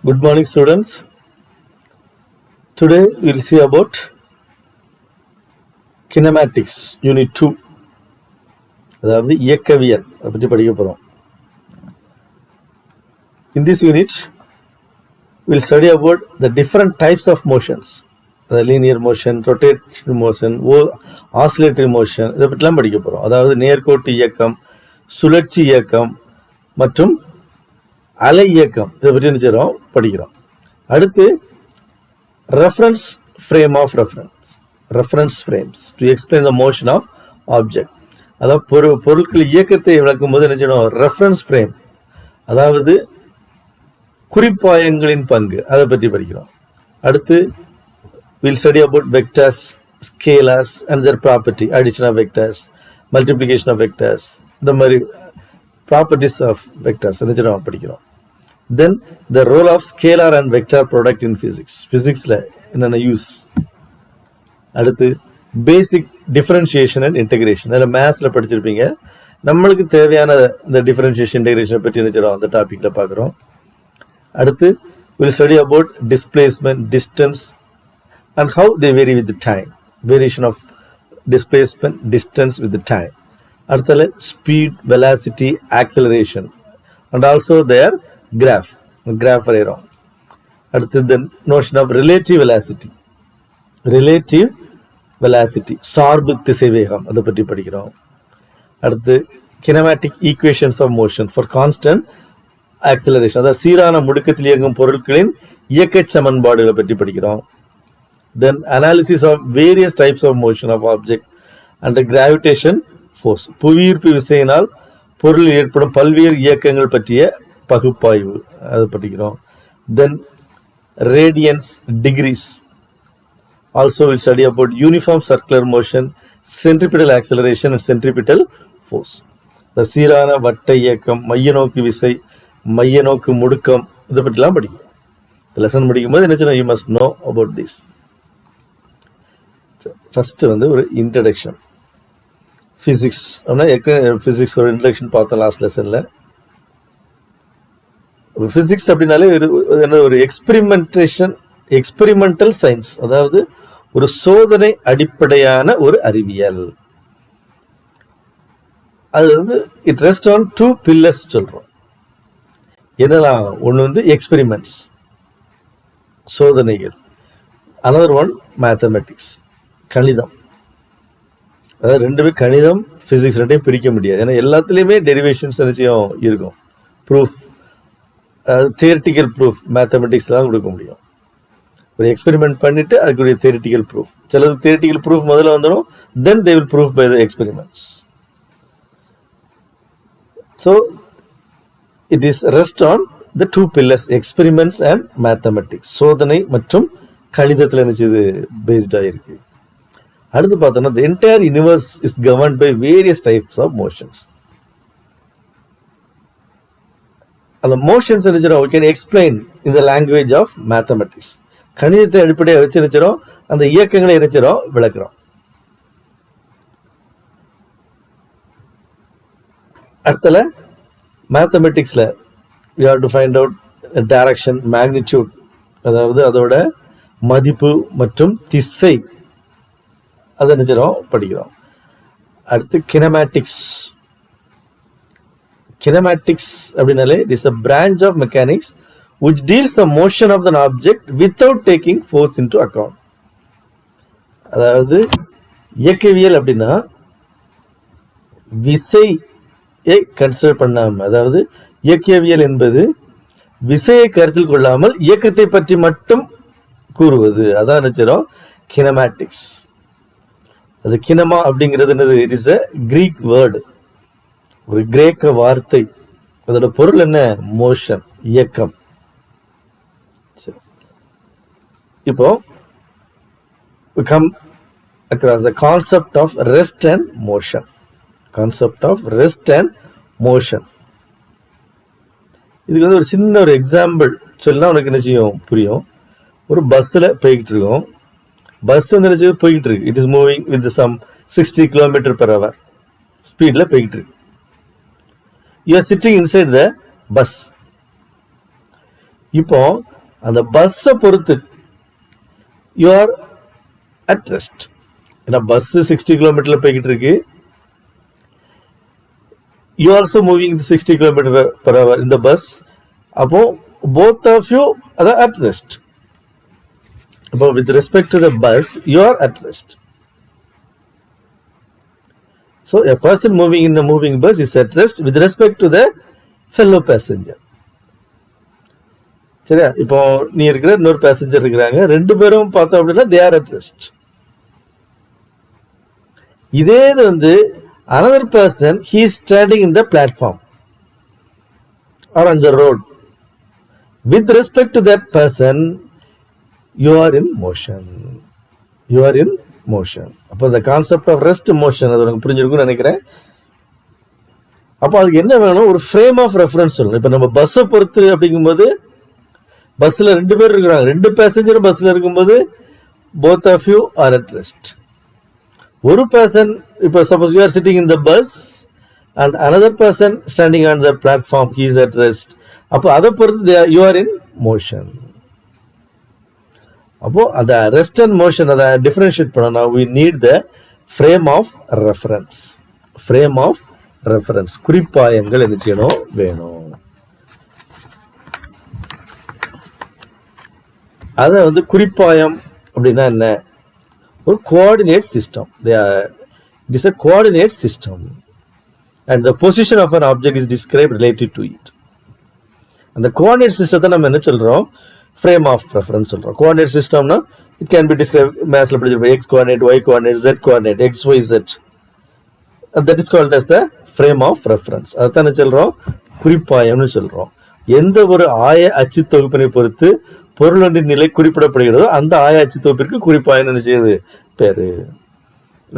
Good morning, students. Today we will see about kinematics, unit 2. அதாவது இயக்கவியல் அதை பற்றி படிக்க போகிறோம். In this unit, we will study about the different types of motions. The linear motion, rotational motion, oscillatory motion, இதை பற்றிலாம் படிக்க போகிறோம். அதாவது நேர்கோட்டு இயக்கம், சுழற்சி இயக்கம் மற்றும் அலை இயக்கம் இதை பற்றி நினைச்சிடும் படிக்கிறோம். அடுத்து reference frame of reference frames to explain the motion of object. அதாவது பொருட்கள் இயக்கத்தை விளக்கும் போது நினைச்சிடும் ரெஃபரன்ஸ் ஃப்ரேம், அதாவது குறிப்பாயங்களின் பங்கு, அதை பற்றி படிக்கிறோம். அடுத்து will study about vectors, scalars and their property, addition of vectors, multiplication of vectors, இந்த மாதிரி ப்ராப்பர்ட்டிஸ் ஆஃப் வெக்டர்ஸ் நினைச்சிடும் படிக்கிறோம். Then the role of scalar and vector product in physics. Physicsல என்னென்ன யூஸ். அடுத்து பேசிக் டிஃபரன்ஷியேஷன் அண்ட் இன்டெகிரேஷன், அதில் மேத்ஸில் படிச்சிருப்பீங்க. நம்மளுக்கு தேவையான இந்த டிஃபரன்ஷியேஷன் இன்டெகிரேஷனை பற்றி நினைச்சிடும் அந்த டாப்பிக்கில் பார்க்குறோம். அடுத்து will study about displacement, distance and how they vary with time. Variation of displacement, distance with time. அடுத்தது speed, velocity, acceleration and also their graph வரைகிறோம். அடுத்து the notion of relative velocity, சார்பு திசைவேகம், அதை பற்றி படிக்கிறோம். அடுத்து kinematic equations of motion for constant acceleration, அதாவது சீரான முடுக்கத்தில் இயங்கும் பொருட்களின் இயக்க சமன்பாடுகளை பற்றி படிக்கிறோம். Then analysis of various types of motion of objects and gravitation force, புவியீர்ப்பு விசையினால் பொருளில் ஏற்படும் பல்வேறு இயக்கங்கள் பற்றிய பகுப்பாய்வு, அதை படிக்கிறோம். Then radians, degrees. Also we'll study about uniform circular motion, centripetal acceleration and centripetal force. The சீரான வட்ட இயக்கம், மைய நோக்கு விசை, மைய நோக்கு முடுக்கம், இதை பற்றிலாம் படிக்கிறோம். லெசன் படிக்கும்போது என்ன, you must know about this. First ஒரு இன்ட்ரடக்ஷன். ஃபிசிக்ஸ் அப்படின்னா ஃபிசிக்ஸ் ஒரு இன்ட்ரடக்ஷன் பார்த்தோம் லாஸ்ட் லெசனில். பிசிக்ஸ் அப்படின்னாலே ஒரு எக்ஸ்பெரிமெண்டல் சயின்ஸ், அதாவது ஒரு சோதனை அடிப்படையான ஒரு அறிவியல். அது இட் ரெஸ்ட் ஆன் 2 pillars சொல்றோம். என்னெல்லாம்? ஒன்று எக்ஸ்பெரிமெண்ட்ஸ், சோதனைகள். another one மேத்தமெட்டிக்ஸ், கணிதம். அதாவது ரெண்டுமே கணிதம், பிசிக்ஸ் ரெண்டையும் பிரிக்க முடியாது. ஏன்னா எல்லாத்துலேயுமே டெரிவேஷன்ஸ் நிச்சயம் இருக்கும். ப்ரூஃப், தியரிட்டிக்கல் ப்ரூஃப் மேத்தமெட்டிக்ஸ் தான் கொடுக்க முடியும். ஒரு எக்ஸ்பெரிமெண்ட் பண்ணிட்டு அதுக்குரிய தியரிட்டிக்கல் ப்ரூஃப், சிலது தியரிட்டிக்கல் ப்ரூஃப் முதல்ல வந்துடும், then they will proof by the experiments. So it is rest on the 2 pillars, experiments and mathematics. சோதனை மற்றும் கணிதத்தில் நினைச்சது பேஸ்டாக இருக்கு. அடுத்து பார்த்தோம்னா the entire universe is governed by various types of motions. அந்த motions நினைச்சிடும் we can explain in the language of mathematics. கணிதத்தை அடிப்படையாக வச்சு நினைச்சிடும் அந்த இயக்கங்களை நினைச்சிடும் விளக்குறோம். அடுத்தல மேத்தமெட்டிக்ஸ்ல we have to find out direction, magnitude, அதாவது அதோட மதிப்பு மற்றும் திசை, அதை நினைச்சிடும் படிக்கிறோம். அடுத்து கினமேட்டிக்ஸ். Kinematics அப்படினாலே it is a branch of mechanics which deals the motion of an object without taking force into account. அதாவது இயக்கவியல் அப்படின்னா விசையை கன்சிடர் பண்ணாம, அதாவது இயக்கவியல் என்பது விசையை கருத்தில் கொள்ளாமல் இயக்கத்தை பற்றி மட்டும் கூறுவது, அதான் நினைச்சிடும் கினமேட்டிக்ஸ். அது கினமா அப்படிங்கிறது என்னது? It is a Greek word, ஒரு கிரேக்க வார்த்தை. அதோட பொருள் என்ன? மோஷன், இயக்கம். இப்போ we come across the concept of rest and motion. இதுக்கு ஒரு சின்ன ஒரு எக்ஸாம்பிள் சொல்லலாம், உனக்கு என்ன செய்யும் புரியும். ஒரு பஸ்ல போய்கிட்டு இருக்கோம். பஸ் போய்கிட்டு இருக்கு. It is moving with some 60 km/h ஸ்பீட்ல போய்கிட்டு இருக்கு. You are sitting inside the bus. இப்போ அந்த பஸ்ஸை பொறுத்து யூ ஆர் அட் ரெஸ்ட். ஏன்னா பஸ் 60 கிலோமீட்டர்ல போய்கிட்டு இருக்கு, you also moving 60 kilometre per hour in the bus. அப்போ both of you are at rest. அப்போ with respect to the bus you are at rest. So a person moving in a moving bus is at rest with respect to the fellow passenger. சரியா? இப்போ நீ இருக்கிற இன்னொரு passenger இருக்கிறாங்க, ரெண்டு பேரும் பார்த்தோம் அப்படின்னா they are at rest. இதே இது வந்து another person, he is standing in the platform or on the road. With respect to that person, you are in motion. You are in motion. அப்போ the concept of rest motion அது உங்களுக்கு புரிஞ்சிருக்கும்னு நினைக்கிறேன். அப்போ அதுக்கு என்ன வேணும்? ஒரு ஃப்ரேம் ஆஃப் ரெஃபரன்ஸ் சொல்லணும். இப்போ நம்ம பஸ்ஸை பொறுத்து அப்படிங்கும்போது பஸ்ஸில் 2 பேர் இருக்கிறாங்க, 2 பேசஞ்சரும் பஸ்ஸில் இருக்கும்போது both of you are at rest. ஒரு பர்சன், இப்போ suppose you are sitting in the bus and another person standing on the platform, he is at rest. அப்போ அதை பொறுத்து யூ ஆர் இன் மோஷன். அப்போ அந்த ரெஸ்ட் அண்ட் மோஷன் அதை differentiate பண்ணணும். we need the frame of reference. frame of reference, குறிப்பாயங்கள் என்ன செய்யணும்? வேணும். அதை வந்து குறிப்பாயம் அப்படின்னா என்ன? ஒரு coordinate system. It is a coordinate system and the position of an object is described related to it. அந்த coordinate system நம்ம என்ன சொல்றோம்? frame of reference சொல்றோம். coordinate systemனா it can be described மேத்ஸ்ல படிச்சிருப்போம், x coordinate, y coordinate, z coordinate, x y z. that is called as the frame of reference. அதான் சொல்றோம் குறிப்பாயம்னு சொல்றோம். எந்த ஒரு ஆய அச்சு தொகுப்பினை பொறுத்து பொருளொன்றின் நிலை குறிப்பிடப்படுகிறதோ அந்த ஆய அச்சு தொகுப்பிற்கு குறிப்பாயம் என்ன செய்யுது? பேரு.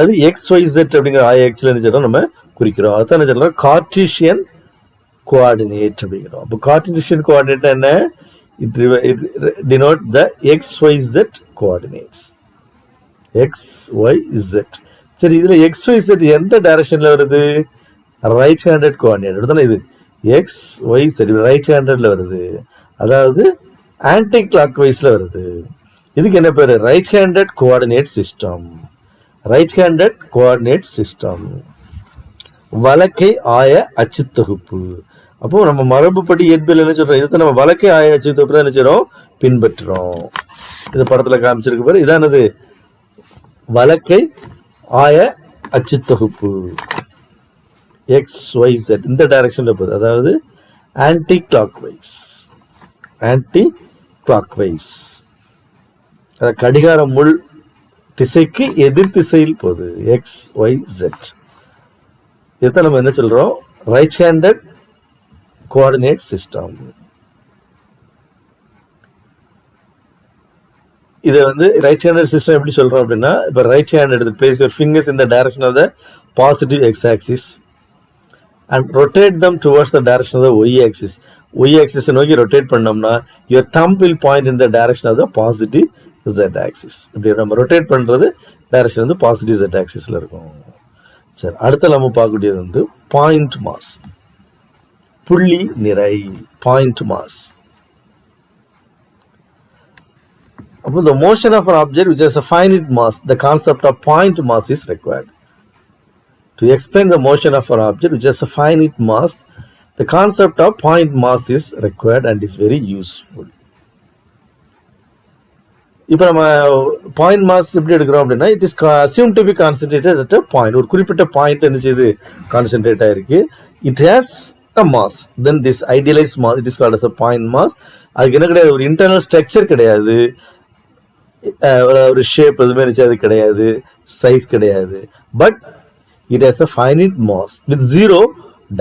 அது XYZ அப்படிங்கிற ஆய அச்சுல என்ன செய்யறோம்? நம்ம குறிக்கிறோம். அதான் என்ன சொல்றோம்? கார்ட்டீசியன் கோஆர்டினேட் அப்படிங்கிறோம். அப்போ கார்ட்டீசியன் கோஆர்டினேட் என்ன? it denote the XYZ coordinates. XYZ. சரி, இதுல XYZ எந்த டைரக்ஷன்ல வருது? ரைட் ஹேண்டட் கோஆர்டினேட் தானே இது. XYZ ரைட் ஹேண்டட்ல வருது, அதாவது ஆன்டி கிளாக் வைஸ்ல வருது. இதுக்கு என்ன பேரு? Right handed coordinate system. Right handed coordinate system, வலக்கை ஆய அச்சு தொகுப்பு. அப்போ நம்ம மரபுப்படி இயற்பியல் என்ன சொல்றோம்? இதை நம்ம வலக்கை ஆய அச்சு தொகுப்பு தான் என்ன செய்றோம்? பின்பற்றுறோம். இது படத்துல காமிச்சிருக்கு பாரு, இதானது வலக்கை ஆய அச்சு தொகுப்பு. XYZ இந்த டைரக்ஷன்ல போகுது, அதாவது anticlockwise. Anticlockwise கடிகார முள் திசைக்கு எதிர் திசையில் போகுது. XYZ. இதை நம்ம என்ன சொல்றோம்? Right handed coordinate system. இதை வந்து ரைட் ஹேண்டட் சிஸ்டம் எப்படி சொல்றோம் அப்படின்னா, இப்போ ரைட் ஹேண்ட் எடுத்து place your fingers in the direction of the positive x axis and rotate them towards the direction of the y axis. y axis நோக்கி rotate பண்ணோம்னா your thumb will point in the direction of the positive z axis. இப்படி நம்ம rotate பண்றது direction வந்து positive z axisல இருக்கும். சரி, அடுத்து நம்ம பார்க்கக்கூடியது வந்து பாயிண்ட் மாஸ், புள்ளி நிறை, பாயிண்ட் மாஸ். அப்போ the motion of an object which has a finite mass, the concept of point mass is required. To explain the motion of an object which has a finite mass, the concept of point mass is required and is very useful. இப்போ நம்ம point mass எப்படி எடுக்கிறோம் அப்படின்னா, it is assumed to be concentrated at a point. ஒரு குறிப்பிட்ட point என்ன செய்யுது? Concentrate ஆயிருக்கு. It has a mass, then this idealized mass, it is called as a point mass. அதுக்கு என்ன கிடையாது? ஒரு இன்டர்னல் ஸ்ட்ரக்சர் கிடையாது, ஒரு ஷேப் எதுவுமே அது கிடையாது, சைஸ் கிடையாது. But it has a finite mass with zero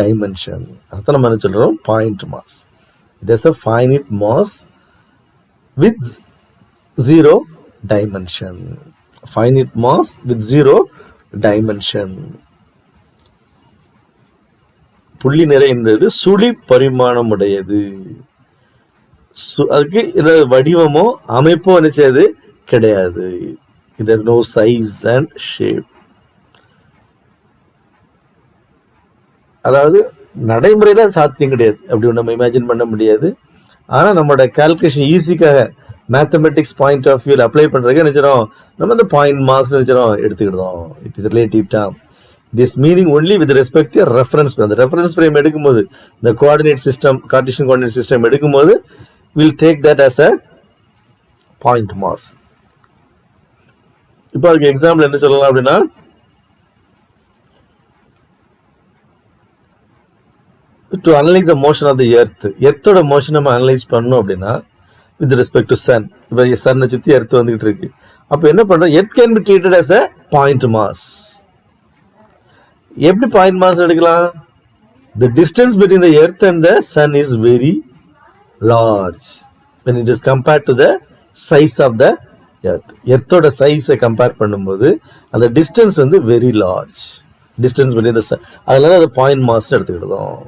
dimension. அதான் நம்ம என்ன சொல்றோம்? Point mass. It has a finite mass with zero dimension. Finite mass with zero dimension. புள்ளி நிறை என்பது சுழி பரிமாணம் உடையது. அதுக்கு வடிவமோ அமைப்போ நினைச்சது கிடையாது. It has no size and shape. அதாவது நடைமுறையில சாத்தியம் கிடையாது, அப்படி நம்ம இமேஜின் பண்ண முடியாது. ஆனால் நம்மளோட கால்குலேஷன் ஈஸிக்காக மேத்தமெட்டிக்ஸ் பாயிண்ட் ஆஃப் வியூவில் அப்ளை பண்ணுறதுக்கு நினைச்சிடும் நம்ம இந்த பாயிண்ட் மாஸ் நினைச்சிடும் எடுத்துக்கிட்டோம். It is relative term. This meaning only with respect to reference frame. அந்த ரெஃபரன்ஸ் ஃப்ரேம் எடுக்கும்போது இந்த coordinate system, Cartesian coordinate system எடுக்கும்போது will take that as a point mass. இப்போ அதுக்கு எக்ஸாம்பிள் என்ன சொல்லலாம் அப்படின்னா, to analyse the motion of the earth. எர்த்தோட மோஷன் நம்ம அனலைஸ் பண்ணணும் அப்படின்னா வித் ரெஸ்பெக்ட் டு சன். இப்போ சன்னை சுற்றி எர்த் வந்துகிட்டு இருக்கு. அப்போ என்ன பண்ணுறோம், earth can be treated as a point mass. எப்படி பாயிண்ட் மாஸ் எடுக்கலாம்? The distance between the earth and the sun is very large when it is compared to the size of the earth. எர்த்தோட சைஸை compare பண்ணும்போது அந்த distance வந்து very large distance between the sun. அதனால அதை point mass எடுத்துக்கிட்டோம்.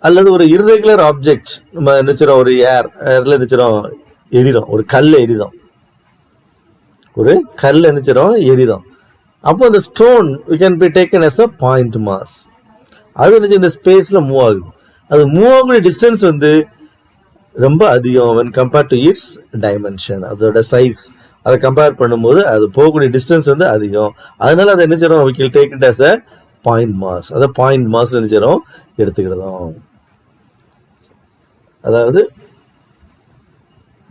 அல்லது ஒரு இர்ரெகுலர் ஆப்ஜெக்ட் நம்ம நினைச்சிடும், ஒரு ஏர்ல நினைச்சிடும் எரிடும், ஒரு கல் எரிதோம், ஒரு கல் நினைச்சிடும் எரிதோம். அப்போ அந்த stone we can be taken as a point mass. அது நினைச்சு இந்த ஸ்பேஸ்ல மூவ் ஆகுது. அது மூவ் ஆகக்கூடிய டிஸ்டன்ஸ் வந்து ரொம்ப அதிகம் when compared to its dimension. அதோட சைஸ் அதை கம்பேர் பண்ணும்போது அது போகக்கூடிய டிஸ்டன்ஸ் வந்து அதிகம். அதனால அதை என்ன செய்யறோம், we can take it as a point mass. அதை பாயிண்ட் மாஸ் நினைச்சிடும் எடுத்துக்கிறதும். அதாவது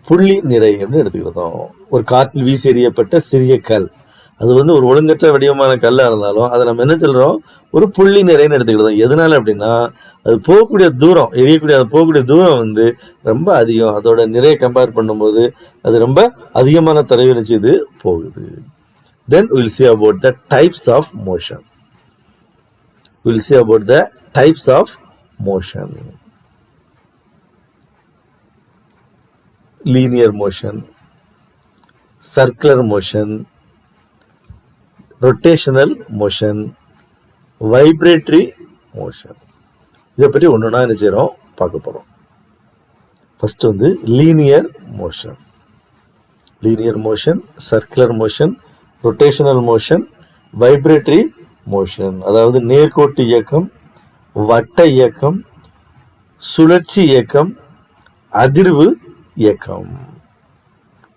புள்ளி நிறை அப்படின்னு எடுத்துக்கிறதும். ஒரு காற்றில் வீசி எறியப்பட்ட சிறிய கல், அது வந்து ஒரு ஒழுங்கற்ற வடிவமான கல்லா இருந்தாலும் அதை நம்ம என்ன சொல்றோம், ஒரு புள்ளி நிறைன்னு எடுத்துக்கிறோம். எதனால அப்படின்னா அது போகக்கூடிய தூரம், எரியக்கூடிய அது போகக்கூடிய தூரம் வந்து ரொம்ப அதிகம். அதோட நிறைய கம்பேர் பண்ணும்போது அது ரொம்ப அதிகமான தொலைவில் இது போகுது. Then we will see about the types of motion. We will see about the types of motion. Linear motion, circular motion, rotational motion, vibratory motion. இதை பற்றி ஒன்றுனா என்ன செய்யறோம் பார்க்க போறோம். ஃபர்ஸ்ட் வந்து linear motion. Linear motion, circular motion, rotational motion, vibratory motion. அதாவது நேர்கோட்டு இயக்கம், வட்ட இயக்கம், சுழற்சி இயக்கம், அதிர்வு இயக்கம்.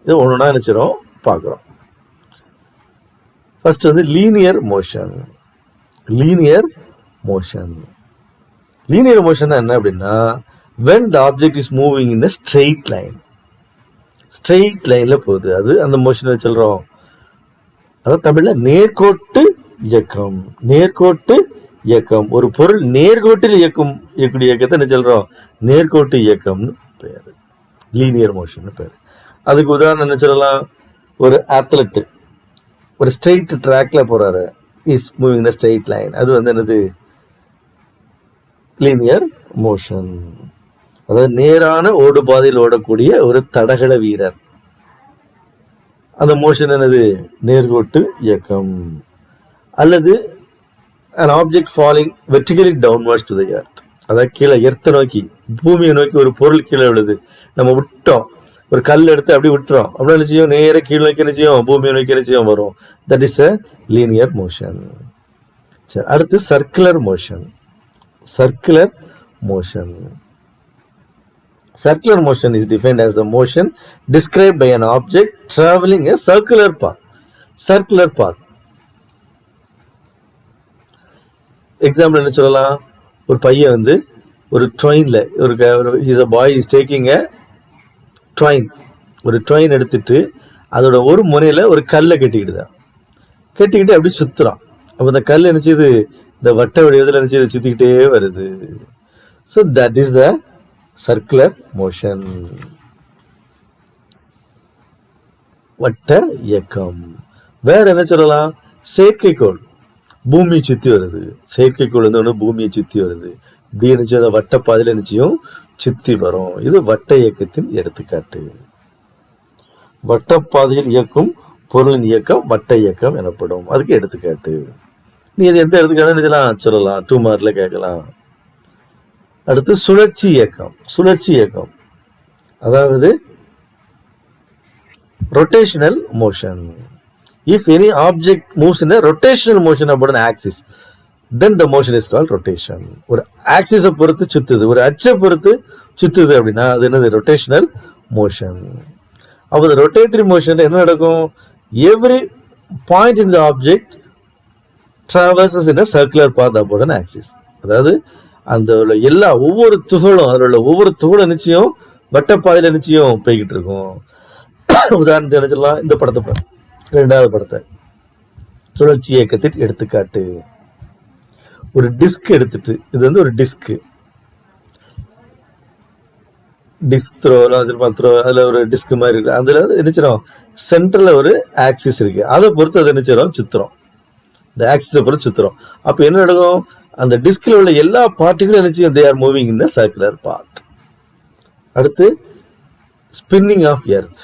இது ஒன்றுனா என்ன செய்யறோம் பார்க்குறோம். ஃபர்ஸ்ட் வந்து linear motion. Linear motion. Linear motion என்ன அப்படின்னா, when the object is moving in a straight line. Straight லைன்ல போகுது, அது அந்த மோஷனை சொல்றோம். அதாவது தமிழ்ல நேர்கோட்டு இயக்கம். நேர்கோட்டு இயக்கம். ஒரு பொருள் நேர்கோட்டில் இயக்கக்கூடிய இயக்கத்தை என்ன சொல்றோம், நேர்கோட்டு இயக்கம்னு பேரு, லீனியர் மோஷன் பேரு. அதுக்கு உதாரணம் என்ன சொல்லலாம், ஒரு அத்லெட் ஒரு ஸ்ட்ரெயிட் ட்ராக்ல போறாரு, இஸ் மூவிங் ஸ்ட்ரெயிட் லைன், அது வந்து என்னது லீனியர் மோஷன். அதாவது நேரான ஓடு பாதையில் ஓடக்கூடிய ஒரு தடகள வீரர், அந்த மோஷன் என்னது நேர்கோட்டு இயக்கம். அல்லது an object falling vertically downwards to the earth. அதாவது கீழே எர்த்தை நோக்கி, பூமியை நோக்கி ஒரு பொருள் கீழே விழுது, நம்ம விட்டோம், ஒரு கல் எடுத்து அப்படி விட்டுறோம், அப்படி என்ன செய்யும், நேர கீழே நோக்கி என்ன செய்யும், பூமியை நோக்கி என்ன செய்யும் வரும். That is a linear motion. சரி, அடுத்து circular motion. Circular motion. Circular motion is defined as the motion described by an object traveling a circular path. Circular path. Example என்ன சொல்லலாம், ஒரு பையன் வந்து ஒரு ட்ரெயின்ல ஒரு boy is taking a train. ஒரு ட்ரெயின் எடுத்துட்டு அதோட ஒரு முனையில ஒரு கல்லை கட்டிக்கிட்டு அப்படி சுத்துறான். அப்ப அந்த கல் என்ன செய்யுது, இந்த வட்ட வடிவத்தில் என்ன செய்யுது, சுத்திக்கிட்டே வருது. So that is the circular motion. வட்ட இயக்கம். வேற என்ன சொல்லலாம், செயற்கைக்கோள் பூமியை சுத்தி வருது. செயற்கைக்கோள் வந்து ஒன்று பூமியை சுத்தி வருது, இப்படி என்ன வட்ட பாதையில் என்னச்சியும் சுத்தி வரும். இது வட்ட இயக்கத்தின் எடுத்துக்காட்டு. வட்டப்பாதையில் இயக்கும் பொருளின் இயக்கம் வட்ட இயக்கம் எனப்படும். அதுக்கு எடுத்துக்காட்டு. நீ இது எந்த எடுத்துக்காட்டு சொல்லலாம், 2 மார்க்ல கேட்கலாம். அடுத்து சுழற்சி இயக்கம். சுழற்சி இயக்கம் அதாவது rotational motion. If any object moves in a rotational motion about an axis, then the motion is called rotation. ஒரு ஆக்சிஸை பொறுத்து சுத்துது, ஒரு அச்சை பொறுத்து சுத்துது அப்படின்னா அது என்னது? Rotational motion. அப்போ இந்த ரொட்டேட்டரி மோஷன் என்ன நடக்கும்? Every point in the object travels in a circular path about an axis. அதாவது அந்த எல்லா ஒவ்வொரு துகளும் அதில் உள்ள ஒவ்வொரு துகளும் நிச்சயம் வட்டப்பாதையில நிச்சயம் போய்கிட்டு இருக்கும். உதாரணத்தை நினைச்சிடலாம். இந்த படத்தை, ரெண்டாவது படத்தை, சுழற்சி இயக்கத்தின் எடுத்துக்காட்டு. ஒரு டிஸ்க் எடுத்துட்டு, இது வந்து ஒரு டிஸ்க் த்ரோ, அதுல ஒரு டிஸ்க் மாதிரி இருக்கு. அதுல நினைச்சிடும் சென்டர்ல ஒரு ஆக்சிஸ் இருக்கு. அதை பொறுத்து அதை நினைச்சிடும் சுத்துறோம். இந்த ஆக்சிஸை பொறுத்து சுத்துறோம். அப்ப என்ன நடக்கும்? அந்த டிஸ்கில் உள்ள எல்லா பார்ட்டிகளும் நினைச்சு they are moving in the circular path. அடுத்து spinning of earth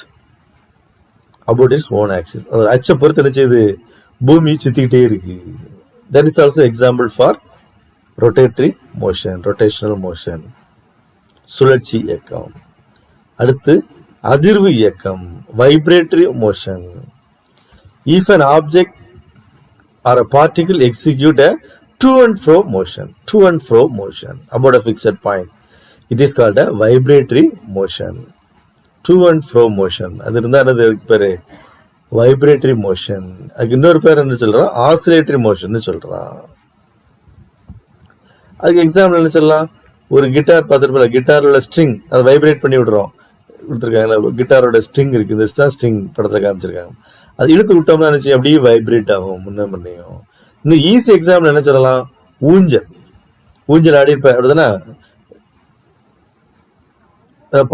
about its own axis. அது அச்சை பொறுத்து நினைச்சது பூமி சுத்திக்கிட்டே இருக்கு. That is also example for rotatory motion, rotational motion, சுழற்சி இயக்கம். அடுத்து அதிர்வு இயக்கம், vibratory motion. If an object or a particle execute a to and fro motion about a fixed point, it is called a vibratory motion. To and fro motion, அது இருந்தா என்னது பேரு? Vibratory motion. அதுக்கு இன்னொரு பேர் என்ன சொல்றான்? ஆசிலேட்டரி மோஷன் சொல்றான். அதுக்கு எக்ஸாம்பிள் என்ன சொல்லலாம்? ஒரு கிட்டார் பார்த்துருப்பல, கிட்டாரோட ஸ்ட்ரிங் அதை வைப்ரேட் பண்ணி விடுறோம் கொடுத்துருக்காங்க. கிட்டாரோட ஸ்ட்ரிங் இருக்கு, இந்த ஸ்ட்ரிங் படத்தில் காமிச்சிருக்காங்க. அது இழுத்து விட்டோம்னா நினைச்சு அப்படியே வைப்ரேட் ஆகும் முன்ன முன்னையும். இன்னும் ஈஸி எக்ஸாம்பிள் என்ன சொல்லலாம்? ஊஞ்சல் ஆடி இருப்பேன் அப்படிதானே?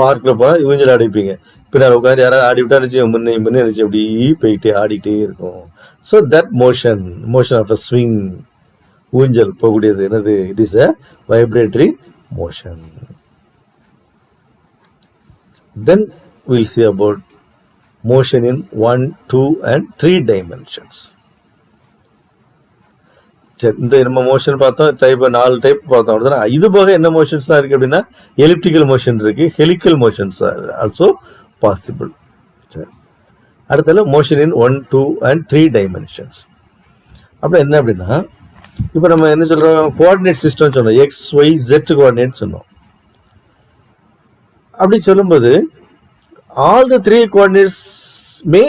பார்க்கில் போனால் ஊஞ்சல் ஆடிப்பீங்க. பின்னால் உட்காந்து யாராவது ஆடி விட்டா நினைச்சு முன்னே நினைச்சு அப்படியே போயிட்டே ஆடிட்டே இருக்கும். So that motion of a swing, ஊஞ்சல் போகக்கூடியது என்னது? It is a vibratory motion. Then we'll see about motion in 1, 2 and 3 dimensions. சரி, இந்த நம்ம மோஷன் பார்த்தோம், டைப் 4 டைப் பார்த்தோம். இது போக என்ன மோஷன்ஸ்லாம் இருக்கு அப்படின்னா, எலிப்டிக்கல் மோஷன் இருக்கு, ஹெலிக்கல் மோஷன்ஸ் ஆல்சோ பாசிபிள். சரி, அடுத்தது மோஷன் இன் 1, 2 and 3 dimensions. அப்புறம் என்ன அப்படின்னா, இப்போ நம்ம என்ன சொல்றோம்? கோஆர்டினேட் சிஸ்டம் சொன்னோம், எக்ஸ் ஒய் ஜெட் கோஆர்டினேட் சொன்னோம். அப்படி சொல்லும்போது all the 3 coordinates May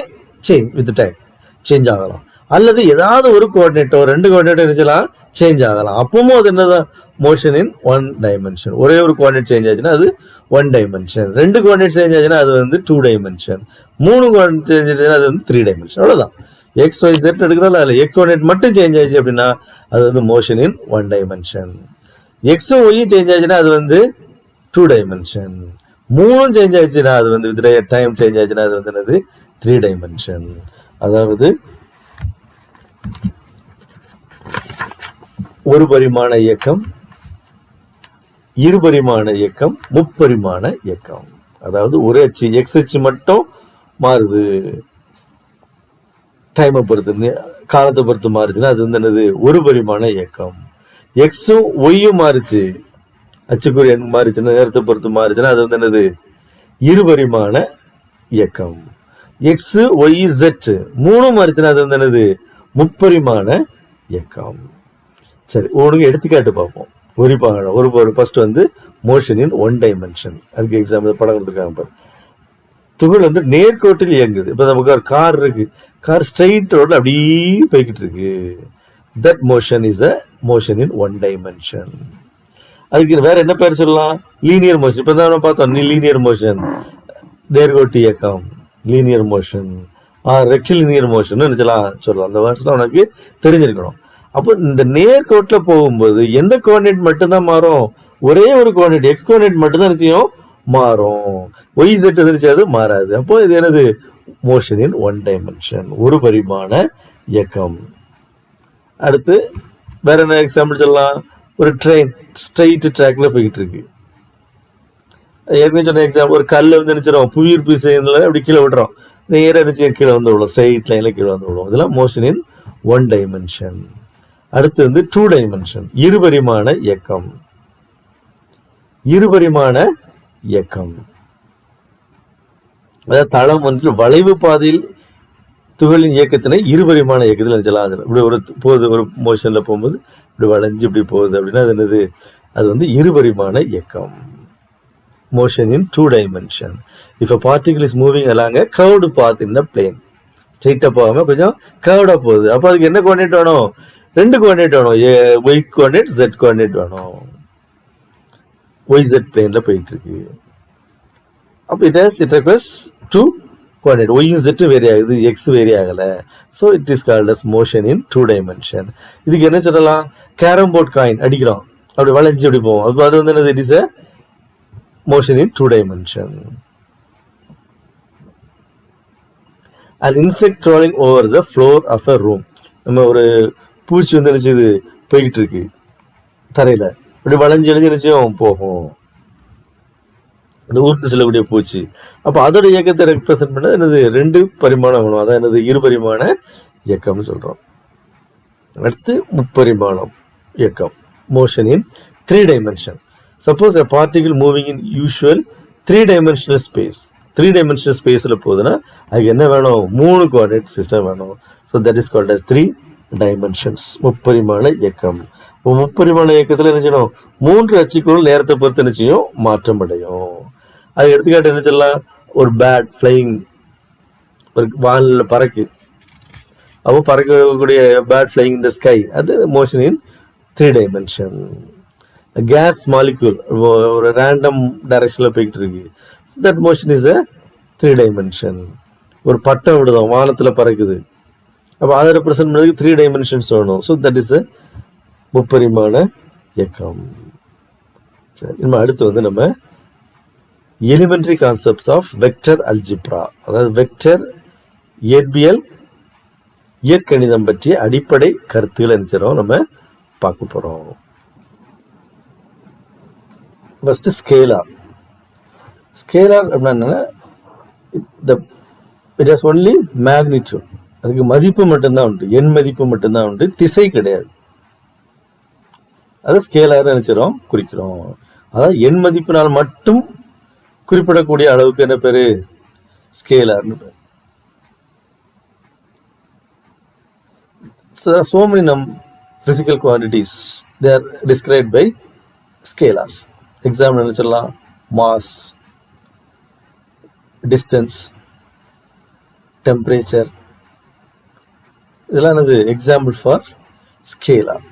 change with time, change ஆகலாம். அல்லது ஏதாவது ஒரு கோஆர்டினேட்டோ 2 கோஆர்டினேட்டோ இருந்துச்சுலாம் சேஞ்ச் ஆகலாம். அப்பவும் அது என்னதான்? மோஷன் இன் 1 dimension. ஒரே ஒரு கோஆர்டினேட் சேஞ்ச் ஆச்சுன்னா அது 1 dimension. 2 கோஆர்டினேட் சேஞ்ச் ஆச்சுன்னா அது வந்து 2 dimension. 3 கோஆர்டினேட் சேஞ்ச் ஆச்சுன்னா அது வந்து 3 dimension. அவ்வளவுதான். எக்ஸ் ஒய் ஜெட் எடுக்கிறோம்ல, அதில் எக்ஸ் கோஆர்டினேட் மட்டும் சேஞ்ச் ஆயிடுச்சு அப்படின்னா அது வந்து மோஷன் இன் 1 dimension. எக்ஸும் ஒய்யும் சேஞ்ச் ஆச்சுன்னா அது வந்து 2 dimension. 3 சேஞ்ச் ஆயிடுச்சுன்னா அது வந்து வித் டைம் சேஞ்ச் ஆயிடுச்சுன்னா அது வந்து என்னது? 3 dimension. அதாவது ஒரு பரிமாண இயக்கம், இருபரிமாண இயக்கம், முப்பரிமாண இயக்கம். அதாவது ஒரு அச்சு எக்ஸ் அச்சு மட்டும் மாறுது, டைமை பொறுத்து, காலத்தை பொறுத்து மாறுச்சுன்னா அது வந்து என்னது? ஒரு பரிமாண இயக்கம். எக்ஸும் ஒய்யும் மாறுச்சு, அச்சுக்குறி மாறுச்சுன்னா, நேரத்தை பொறுத்து மாறுச்சுன்னா அது வந்து என்னது? இருபரிமாண இயக்கம். எக்ஸ் ஒய் ஜெட் 3 மாறுச்சுன்னா அது வந்து என்னது? முப்பரிமாண இயக்கம். சரி, உனக்கு எடுத்துக்காட்டு பார்ப்போம். ஒரு ஃபர்ஸ்ட் வந்து மோஷன் இன் 1 dimension. அதுக்கு எக்ஸாம்பிள் படம் கொடுத்துருக்காங்க. துகள் வந்து நேர்கோட்டில் இயங்குது. இப்ப நமக்கு ஒரு கார் இருக்கு, கார் ஸ்ட்ரெயிட் ரோட்ல அப்படியே போய்கிட்டு இருக்கு. That motion is a motion in 1 dimension. அதுக்கு வேற என்ன பேர் சொல்லலாம்? Linear motion. இப்ப தான் பார்த்தோம் லீனியர் மோஷன், நேர்கோட்டு இயக்கம், லீனியர் மோஷன், ரெக்டிலினியர் மோஷன் சொல்லலாம். அந்த வேர்ட்ஸ்லாம் உனக்கு தெரிஞ்சிருக்கணும். அப்போ இந்த நேர்கோட்டில் போகும்போது எந்த கோஆர்டினேட் மட்டும்தான் மாறும்? ஒரே ஒரு கோஆர்டினேட், எக்ஸ் கோஆர்டினேட் மட்டும் தான் நிச்சயம் மாறும். ஒய் செட் எதிர்த்து அது மாறாது. அப்போ இது என்னது? மோஷன் இன் 1 dimension, ஒரு பரிமாண இயக்கம். அடுத்து வேற என்ன எக்ஸாம்பிள் சொல்லலாம்? ஒரு ட்ரெயின் ஸ்ட்ரெயிட் ட்ராக்ல போய்கிட்டு இருக்கு. ஏற்கனவே சொன்ன எக்ஸாம்பிள், ஒரு கல்ல வந்து நினைச்சிடும் புவியீர்ப்பு விசையினால அப்படி கீழே விடுறோம், நேராக நிச்சயம் கீழே வந்து விடும், ஸ்ட்ரெயிட் லைன்ல கீழே வந்து விடும். இதெல்லாம் மோஷன் இன் 1 dimension. அடுத்து வந்து 2 dimension, இருபரிமாண இயக்கம். இருபரிமாண இயக்கம் அதாவது தளம் வந்து வளைவு பாதையில் துகளின் இயக்கத்தினை இருபரிமாண இயக்கத்தில் நினைச்சலாம். இப்படி ஒரு போகுது, ஒரு மோஷன்ல போகும்போது இப்படி வளைஞ்சு இப்படி போகுது அப்படின்னா அது என்னது? அது வந்து இருபரிமாண இயக்கம். motion in 2 dimension. If a particle is moving along a curved path in the plane, ஸ்ட்ரெயிட்டாக போகாமல் கொஞ்சம் கர்வ்டாக போகுது. அப்போ அதுக்கு என்ன கோஆர்டினேட் வேணும்? 2 கோஆர்டினேட் வேணும். ஒய் கோஆர்டினேட், ஜெட் கோஆர்டினேட் வேணும். YZ பிளேனில் போயிட்டு இருக்கு. அப்போ இட் ரெக்வயர்ஸ் 2 கோஆர்டினேட். ஒய்யும் ஜெட்டும் வேரி ஆகுது, எக்ஸ் வேரி ஆகலை. So it is called as motion in 2 dimension. இதுக்கு என்ன சொல்லலாம்? கேரம் போர்ட் காயின் அடிக்கிறோம், அப்படி வளைஞ்சு அப்படி போவோம். அப்போ அது வந்து என்னது? It is a motion in 2 dimension. An insect crawling over the floor of a room. நம்ம ஒரு பூச்சி வந்து என்ன செய்யுது? போய்கிட்டு இருக்கு தரையில, அப்படி வளைஞ்சு எழுதி நிச்சயம் போகும், ஊர்ந்து செல்லக்கூடிய பூச்சி. அப்போ அதோட இயக்கத்தை ரெப்ரசென்ட் பண்ண என்னது? 2 பரிமாணம் வேணும். அதான் என்னது? 2 பரிமாண இயக்கம்னு சொல்றோம். அடுத்து 3 பரிமாணம் இயக்கம், motion in 3 dimension. Suppose a particle moving in usual 3-dimensional space, 3-dimensional ஸ்பேஸில் போகுதுன்னா அதுக்கு என்ன வேணும்? 3 கோஆர்டினேட் சிஸ்டம் வேணும். So that is called as 3 dimensions, 3 பரிமாண இயக்கம். 3 பரிமாண இயக்கத்தில் என்ன செய்யணும்? 3 அச்சுக்குள் நேரத்தை பொறுத்து என்ன செய்யும்? மாற்றம் அடையும். அது எடுத்துக்காட்டு என்ன சொல்லலாம்? ஒரு பேட் ஃப்ளையிங், ஒரு வானில் பறக்கு, அப்போ பறக்கக்கூடிய bat flying in the sky, அது motion in 3 dimension. Gas molecule ஒரு ரேண்டம் டைரக்ஷனில் போய்கிட்டு இருக்கு, that motion is a 3 dimension. ஒரு பட்டம் விடுதோம், வானத்தில் பறக்குது, அப்போ அதை ரெப்ரசென்ட் பண்ணதுக்கு 3 dimensions வேணும். ஸோ தட் இஸ் 3 பரிமாண இயக்கம். சரி, நம்ம அடுத்து வந்து நம்ம elementary concepts of vector algebra, அதாவது வெக்டர் இயற்பியல் இயற்கணிதம் பற்றிய அடிப்படை கருத்துக்கள் நினைச்சிடும் நம்ம பார்க்க போறோம். First scalar. ஸ்கேலார் அப்படின்னா இட் ஹஸ் ஒன்லி மேக்னிடியூட், அதுக்கு மதிப்பு மட்டும்தான் உண்டு, எண் மதிப்பு மட்டும்தான் உண்டு, திசை கிடையாது. அதை ஸ்கேலார் நினைச்சிடும் குறிக்கிறோம். அதாவது எண் மதிப்பினால் மட்டும் குறிப்பிடக்கூடிய அளவுக்கு என்ன பேரு? ஸ்கேலார்னு பேர். So many physical quantities, they are described by scalars. Example என்ன சொல்லலாம்? mass, distance, temperature, இதெல்லாம் என்னது? Example for scalar.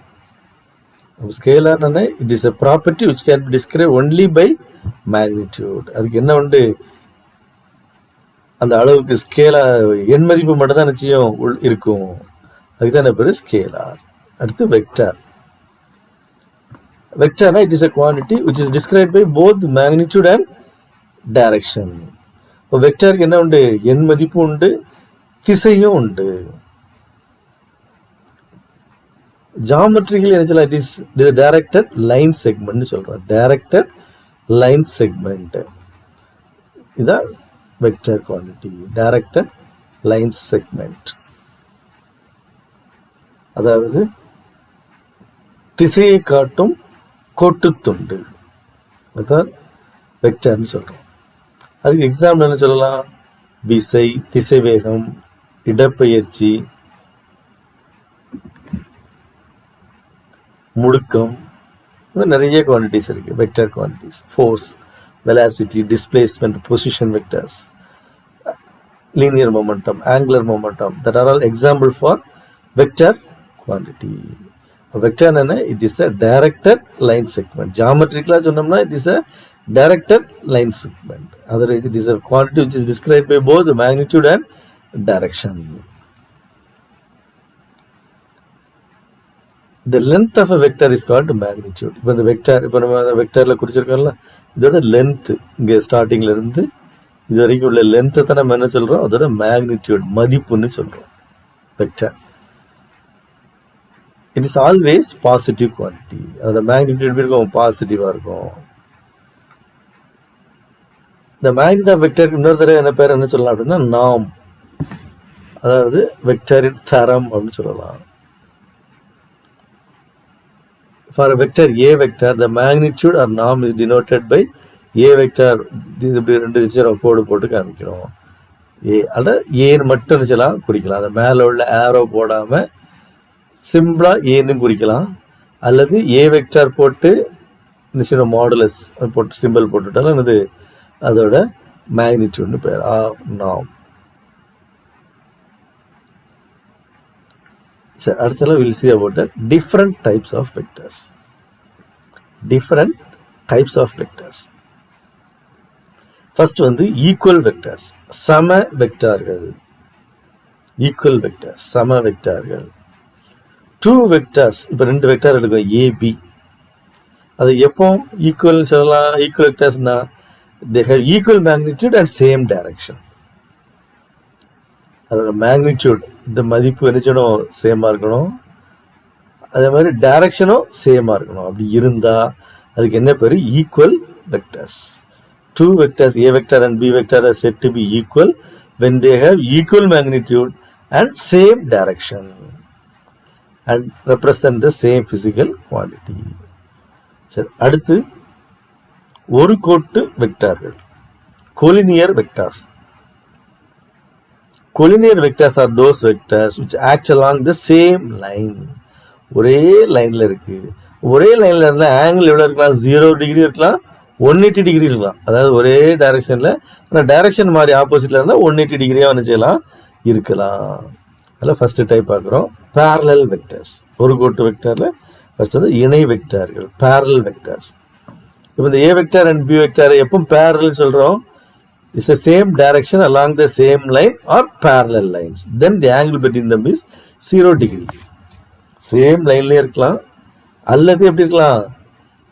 Scalar it is a property which can be described only by magnitude. அதுக்கு என்ன உண்டு? அந்த அளவுக்கு ஸ்கேலார் எண் மதிப்பு மட்டும் தான் நிச்சயம் இருக்கும், அதுக்கு தான் என்ன பேரு? ஸ்கேலார். அடுத்து வெக்டார். வெக்டார்னா it is a quantity which is described by both magnitude and direction. இப்போ வெக்டாருக்கு என்ன உண்டு? எண் மதிப்பு உண்டு, திசையும் உண்டு. ஜாமெட்ரிக்கலி என்ன சொல்லலாம்? It is directed line segment சொல்றோம். டைரக்டட் லைன் செக்மெண்ட் இதான் vector quantity, directed line segment. அதாவது திசையை காட்டும் கோட்டுத்துண்டு, அதான் வெக்டர்னு சொல்றோம். அதுக்கு எக்ஸாம்பிள் என்ன சொல்லலாம்? விசை, திசைவேகம், இடப்பெயர்ச்சி, முடுக்கம், நிறைய குவான்டிட்டிஸ் இருக்கு vector quantities. Force, velocity, displacement, position vectors, linear momentum, angular momentum, that are all example for vector quantity. Vector என்ன? it is a directed line segment. Geometrically சொன்னோம்னா it is a directed line segment. Otherwise it is a quantity which is described by both the magnitude and direction. The length of a vector is called magnitude. இப்போ இந்த vector, இப்போ நம்ம வெக்டர்ல குறிச்சிருக்கோம்ல, இதோட length இங்கே ஸ்டார்டிங்ல இருந்து இது வரைக்கும் உள்ள லென்த்தை தான் நம்ம என்ன சொல்றோம்? அதோட மேக்னிடியூட், மதிப்புன்னு சொல்றோம். Vector it is always positive quantity. அதோட மேக்னிடியூட் எப்படி இருக்கும்? பாசிட்டிவா இருக்கும். இந்த மேக்னிட் ஆஃப் வெக்டருக்கு இன்னொரு தடவை என்ன பேர் என்ன சொல்லலாம் அப்படின்னா நாம், அதாவது வெக்டரின் தரம் அப்படின்னு சொல்லலாம். For a vector A vector, the magnitude or norm is denoted by A vector. இப்படி 2 வச்சு கோடு போட்டு காமிக்கிறோம். ஏ அல்ல ஏன்னு மட்டும் நினைச்சலாம் குறிக்கலாம். அந்த மேல உள்ள ஏரோ போடாம சிம்பிளா ஏன்னு குறிக்கலாம். அல்லது ஏ வெக்டர் போட்டு இன்ஸ்டெட் மாடுலஸ் போட்டு சிம்பிள் போட்டுட்டாலும் அது அதோட மேக்னிடியூட்னு பேர் நார்ம். சரி, அடுத்தல will see about the different types of vectors. Different types of vectors. First வந்து ஈக்குவல் வெக்டர்ஸ், சம வெக்டார்கள். ஈக்குவல் வெக்டர்ஸ், சம வெக்டார்கள். டூ வெக்டர்ஸ், இப்போ 2 வெக்டார் எடுக்கும் ஏபி, அது எப்போ ஈக்குவல் சொல்லலாம்? ஈக்குவல் வெக்டர்ஸ்னா they have equal magnitude and same direction. அதோட மேக்னிடியூட் இந்த மதிப்பு என்னச்சனும் சேமாக இருக்கணும், அதே மாதிரி டைரக்ஷனும் சேமாக இருக்கணும். அப்படி இருந்தால் அதுக்கு என்ன பேர்? Equal vectors. Two vectors A vector and B vector are said to be equal when they have equal magnitude and same direction and represent the same physical quantity. சரி, அடுத்து ஒரு கோட்டு வெக்டார்கள், collinear vectors. Collinear vectors are those vectors which act along the same line. ஒரே லைன்ல இருக்கு. ஒரே லைன்ல இருந்தா ஆங்கிள் எவ்வளவு இருக்கலாம்? 0 டிகிரி இருக்கலாம், 180 டிகிரி இருக்கலாம். அதாவது ஒரே டைரக்ஷன்ல, ஆனால் டைரக்ஷன் மாதிரி ஆப்போசிட்ல இருந்தால் 180 டிகிரியா வந்து செய்யலாம், இருக்கலாம். அதில் ஃபர்ஸ்ட் டைப் பார்க்குறோம் parallel வெக்டர்ஸ். ஒரு கோட்டு வெக்டர்ல ஃபர்ஸ்ட் வந்து இணை வெக்டார்கள், parallel வெக்டர்ஸ். இப்போ இந்த ஏ வெக்டார் அண்ட் பி வெக்டார் எப்போ parallel சொல்றோம்? It's the same direction along the same line or parallel lines. Then the angle between them is 0 degree. Same லைன்லேயே இருக்கலாம், அல்லது எப்படி இருக்கலாம்?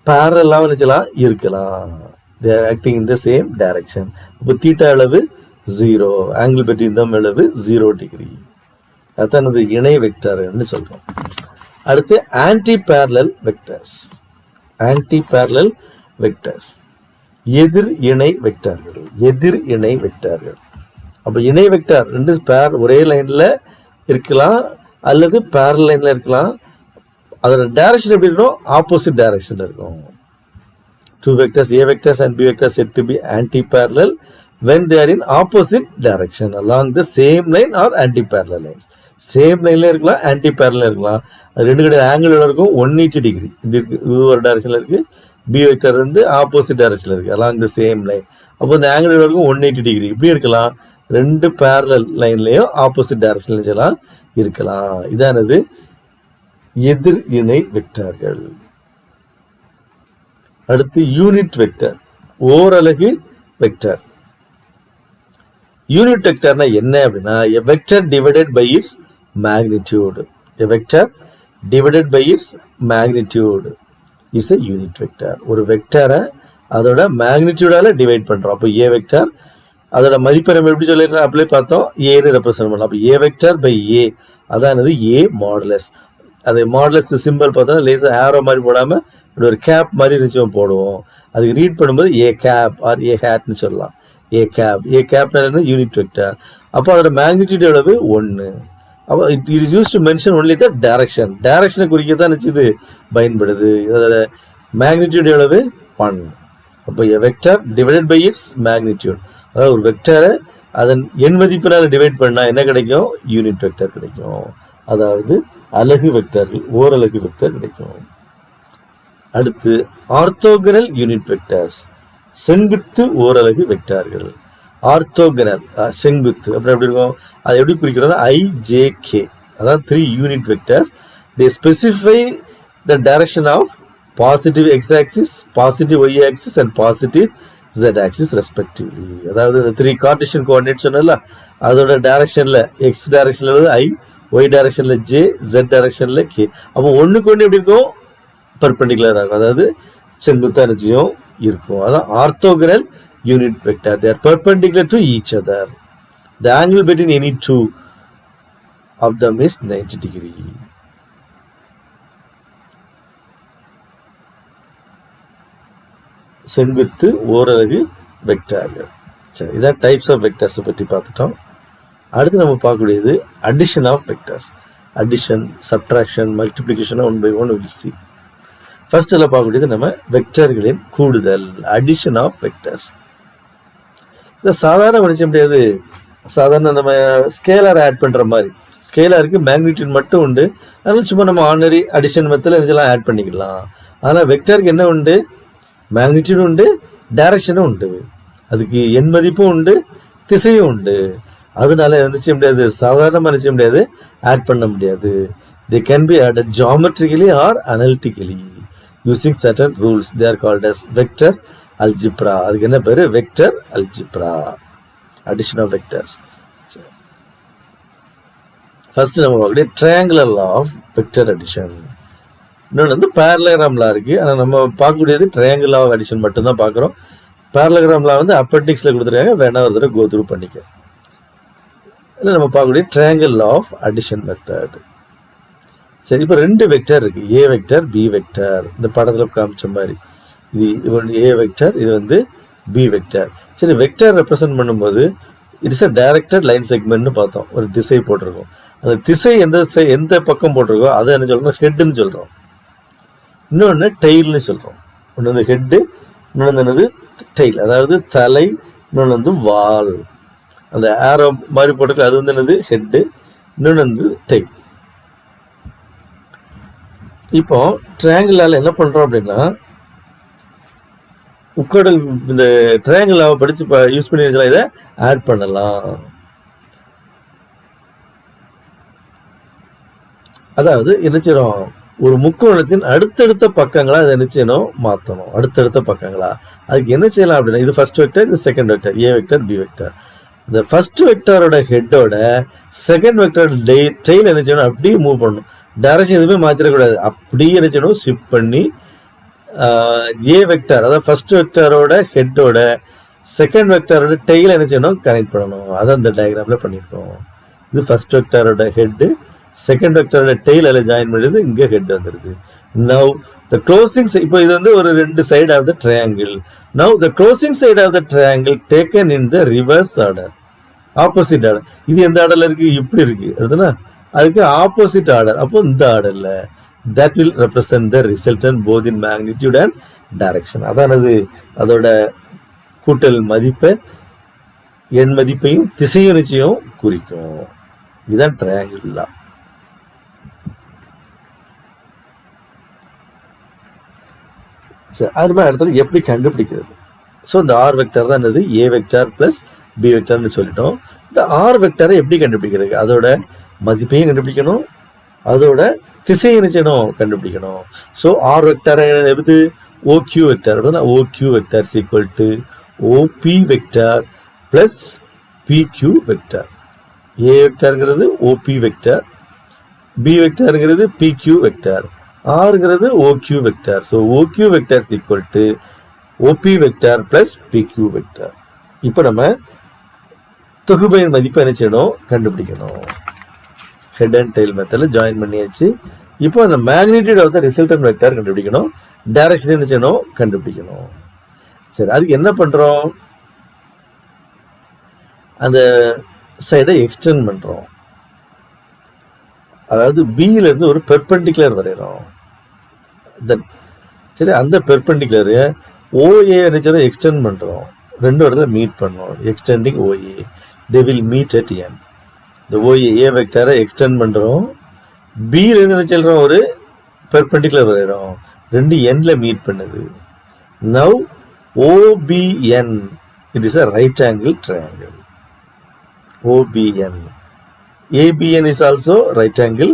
பேரலாக நினச்சலாம் இருக்கலாம். they are acting in the same direction. இப்போ theta அளவு 0, ஆங்கிள் between them அளவு 0 டிகிரி. அதுதான் அது இணை வெக்டார்னு சொல்றோம். அடுத்து anti parallel vectors. Anti parallel vectors எதிர் இணை வெக்டார்கள். எதிர் இணை வெக்டார்கள். அப்போ இணை வெக்டார் ரெண்டு பேர் ஒரே லைன்ல இருக்கலாம், அல்லது பேரல் லைன்ல இருக்கலாம். அதோட டைரக்ஷன் எப்படி இருக்கும்? ஆப்போசிட் டைரக்ஷன்ல இருக்கும். Two vectors A vectors and B vectors said to be anti-parallel when they are in opposite direction along the same line or anti-parallel lines. Same லைன்ல இருக்கலாம், ஆன்டி பேரலல் இருக்கலாம். அது ரெண்டு கிடையாது, ஆங்கிள் இருக்கும் 180 டிகிரி. இப்படி இருக்கு, இது ஒரு டைரக்ஷன்ல இருக்கு. பி வெக்டர் வந்து ஆப்போசிட் டைரக்ஷன்ல இருக்கு, அலாங் த சேம் லைன். அப்போ இந்த ஆங்கிள் இருக்கும் 180 டிகிரி. இப்படி இருக்கலாம், ரெண்டு பேரலல் லைன்லயும் ஆப்போசிட் டைரக்ஷன்ல இருக்கலாம். இதானது எதிர் இணை வெக்டார்கள். அடுத்து யூனிட் வெக்டர், ஓரலகு வெக்டர். யூனிட் வெக்டர்னா என்ன அப்படின்னா, a vector divided by its magnitude. A vector divided by its magnitude is a unit vector. ஒரு வெக்டரை அதோட மேக்னிடியூடால டிவைட் பண்றோம். அப்போ ஏ வெக்டர் அதோட மதிப்பை நம்ம எப்படி சொல்லிருக்கோம்? அப்படியே பார்த்தோம், ஏன்னு ரெப்ரசென்ட் பண்ணலாம். அப்போ ஏ வெக்டர் பை ஏ, அதானது ஏ மாடுலஸ். அது மாடுலஸ் சிம்பிள் பார்த்தா லேசர் ஆரோ மாதிரி போடாம இப்படி ஒரு கேப் மாதிரி நிச்சயம் போடுவோம். அதுக்கு ரீட் பண்ணும்போது ஏ கேப் ஆர் ஏ ஹேட்னு சொல்லலாம். ஏ கேப், ஏ கேப்னா யூனிட் வெக்டர். அப்போ அதோட மேக்னிடியூட் எவ்வளவு? 1. அப்போ it is use to mention only the direction. டைரக்ஷனை குறிக்க தான் இது பயன்படுது. அதோட மேக்னிடியூட் எவ்வளவு? 1. அப்போ A vector divided by its magnitude. அதாவது ஒரு வெக்டரை அதன் எண் மதிப்பினால் டிவைட் பண்ணா என்ன கிடைக்கும்? யூனிட் வெக்டர் கிடைக்கும். அதாவது அலகு வெக்டர்கள், ஓரலகு வெக்டர் கிடைக்கும். அடுத்து ஆர்த்தோகனல் யூனிட் வெக்டர்ஸ், செங்குத்து ஓரலகு வெக்டார்கள். ஆர்த்தோகனல் செங்குத்து அப்புறம் எப்படி இருக்கும்? அது எப்படி குறிக்கிறோம்னா IJK, அதாவது 3 unit vectors. They specify the direction of positive x axis, positive y axis and positive z axis respectively. அதாவது 3 கார்ட்டீசியன் கோஆர்டினேட் சொன்னல, அதோட டைரக்ஷன்ல x டைரக்ஷன்ல I, y டைரக்ஷன்ல J, z டைரக்ஷன்ல K. அப்போ ஒண்ணுக்கு ஒன்று எப்படி இருக்கும்? பெர்பெண்டிகுலரா இருக்கும், அதாவது செங்குத்தா நிச்சயம் இருக்கும். அதான் orthogonal unit vector. they are perpendicular to each other. the angle between any two of them is 90 degree. செங்குத்து ஓரலகு வெக்டார்கள். சரி, இதான் டைப்ஸ் ஆஃப் வெக்டர்ஸ் பற்றி பார்த்துட்டோம். அடுத்து நம்ம பார்க்கக்கூடியது addition of vectors. Addition, subtraction, multiplication one by one will see. First எல்லாம் பார்க்கக்கூடியது நம்ம வெக்டர்களின் கூடுதல், அடிஷன் ஆஃப் வெக்டர்ஸ். இதை சாதாரண மனுஷன் முடியாது. சாதாரண நம்ம ஸ்கேலர் ஆட் பண்ற மாதிரி, ஸ்கேலருக்கு மேக்னிடியூட் மட்டும் உண்டு. அதனால சும்மா நம்ம ஆர்டினரி அடிஷன் மெத்தட்ல இதெல்லாம் ஆட் பண்ணிக்கலாம். ஆனால் வெக்டருக்கு என்ன உண்டு? மேக்னிடியூடும் உண்டு, டைரக்ஷனும் உண்டு. அதுக்கு எண் மதிப்பும் உண்டு, திசையும் உண்டு. அதனால என்ன செய்ய முடியாது, சாதாரணமாக என்ன செய்ய முடியாது, ஆட் பண்ண முடியாது. They can be added geometrically or analytically using certain rules. They are called as vector algebra. அதுக்கு என்ன பேரு, vector algebra, addition of vectors. First நம்ம பார்க்கக்கூடிய triangular law of vector addition. இன்னொன்று வந்து parallelogram law இருக்கு. ஆனால் நம்ம பார்க்கக்கூடியது triangle law of addition மட்டும்தான் பார்க்குறோம். parallelogram law வந்து appendixல கொடுத்துருக்காங்க, வேணா ஒரு தடவை கோ த்ரூ பண்ணிக்க. இல்லை நம்ம பார்க்கக்கூடிய triangle law of addition method. சரி, இப்போ ரெண்டு வெக்டர் இருக்கு, ஏ வெக்டர், பி வெக்டர். இந்த படத்தில் காமிச்ச மாதிரி இது ஏ வெக்டர், இது வந்து பி வெக்டர். சரி, வெக்டர் ரெப்ரசென்ட் பண்ணும்போது இட்ஸ் அ டைரக்டட் லைன் செக்மெண்ட்னு பார்த்தோம். ஒரு திசை போட்டிருக்கோம். அந்த திசை எந்த பக்கம் போட்டிருக்கோ அதை என்ன சொல்றோம், ஹெட்னு சொல்றோம். இன்னொன்று டெய்ல்னு சொல்றோம். ஒன்று வந்து ஹெட்டு, இன்னொன்று என்னது டெய்ல், அதாவது தலை. இன்னொன்று வந்து வால். அந்த ஆரோ மாதிரி போட்டிருக்கு, அது வந்து என்னது ஹெட்டு, இன்னொன்று வந்து டெய்ல். இப்போ ட்ரையாங்கிளால என்ன பண்றோம் அப்படின்னா, உட்கடல் இந்த ட்ரையாங்கிளாவை படிச்சு யூஸ் பண்ணி இதை ஆட் பண்ணலாம். அதாவது என்ன செய்யறோம், ஒரு முக்கோணத்தின் அடுத்தடுத்த பக்கங்களா அதை என்ன செய்யணும், மாற்றணும். அடுத்தடுத்த பக்கங்களா அதுக்கு என்ன செய்யலாம் அப்படின்னா, இது ஃபர்ஸ்ட் வெக்டர், இது second vector, A vector, B vector. இந்த ஃபர்ஸ்ட் வெக்டரோட ஹெட்டோட செகண்ட் வெக்டர் டெய்ல் என்ன செய்யணும், அப்படியே மூவ் பண்ணணும். டைரக்ஷன் எதுவுமே மாத்திரக்கூடாது, அப்படியே என்ன செய்யணும், ஷிஃப்ட் பண்ணி ஏ வெக்டர், அதாவது ஃபர்ஸ்ட் வெக்டரோட ஹெட்டோட செகண்ட் வெக்டரோட டெய்ல என்ன செய்யணும், கனெக்ட் பண்ணணும். அதை அந்த டயக்ராம்ல பண்ணிருக்கோம். இது ஃபர்ஸ்ட் வெக்டரோட ஹெட், செகண்ட் வெக்டரோட டெய்ல் அதில் ஜாயின் பண்ணுறது, இங்கே ஹெட் வந்துருது. நவ் த க்ளோசிங், இப்போ இது வந்து ஒரு ரெண்டு side of the triangle. Now the closing side of the triangle taken in the reverse order, opposite order. இது எந்த ஆர்டர்ல இருக்கு, இப்படி இருக்கு அதுனா, அதுக்கு ஆப்போசிட் ஆர்டர். அப்போ இந்த ஆர்டர்ல that will represent the resultant both in magnitude and direction. அதானது அதோட கூட்டல் மதிப்பை, எண் மதிப்பையும் திசையும் நிச்சயம் குறிக்கும். இதுதான் ட்ரையாங்கிள் லா. அது மாதிரி அடுத்தது எப்படி கண்டுபிடிக்கிறது. ஸோ இந்த ஆர் வெக்டர் தான் என்னது, ஏ வெக்டர் பிளஸ் பி வெக்டர்னு சொல்லிட்டோம். இந்த ஆர் வெக்டரை எப்படி கண்டுபிடிக்கிறது, அதோட மதிப்பையும் கண்டுபிடிக்கணும், அதோட திசையை நிச்சயம் கண்டுபிடிக்கணும். ஸோ ஆர் வெக்டர் எடுத்து OQ vector, OQ vector equal to OP vector plus PQ vector. A வெக்டர்ங்கிறது ஓபி வெக்டர், பி வெக்டர்ங்கிறது பிக்யூ வெக்டர், ஆர்ங்கிறது OQ vector. So OQ vector equal to OP vector plus PQ vector. இப்போ நம்ம தொகுபையின் மதிப்பை என்ன செய்யணும், கண்டுபிடிக்கணும். ஹெட் அண்ட் டெய்ல் மெத்தட்ல ஜாயின் பண்ணியாச்சு. இப்போ அந்த magnitude of the resultant vector கண்டுபிடிக்கணும், டைரக்ஷன் என்ன செய்யணும், கண்டுபிடிக்கணும். சரி, அதுக்கு என்ன பண்றோம், அந்த சைடை எக்ஸ்டெண்ட் பண்றோம். அதாவது பில இருந்து ஒரு பெர்பெண்டிகுலர் வரைகிறோம். சரி, அந்த பெர்பெண்டிகுலர் ஓஏ என்ன எக்ஸ்டெண்ட் பண்றோம். ரெண்டு இடத்துல மீட் பண்ணோம். Extending OA, they will meet at N. இந்த ஓஏ ஏ வெக்டரை எக்ஸ்டெண்ட் பண்றோம். பில இருந்து என்ன சொல்றோம், ஒரு பெர்பெண்டிகுலர் வரைகிறோம். ரெண்டு என்ல மீட் பண்ணுது. Now OPN, it is a right angle triangle. OPN, ABN is also right angle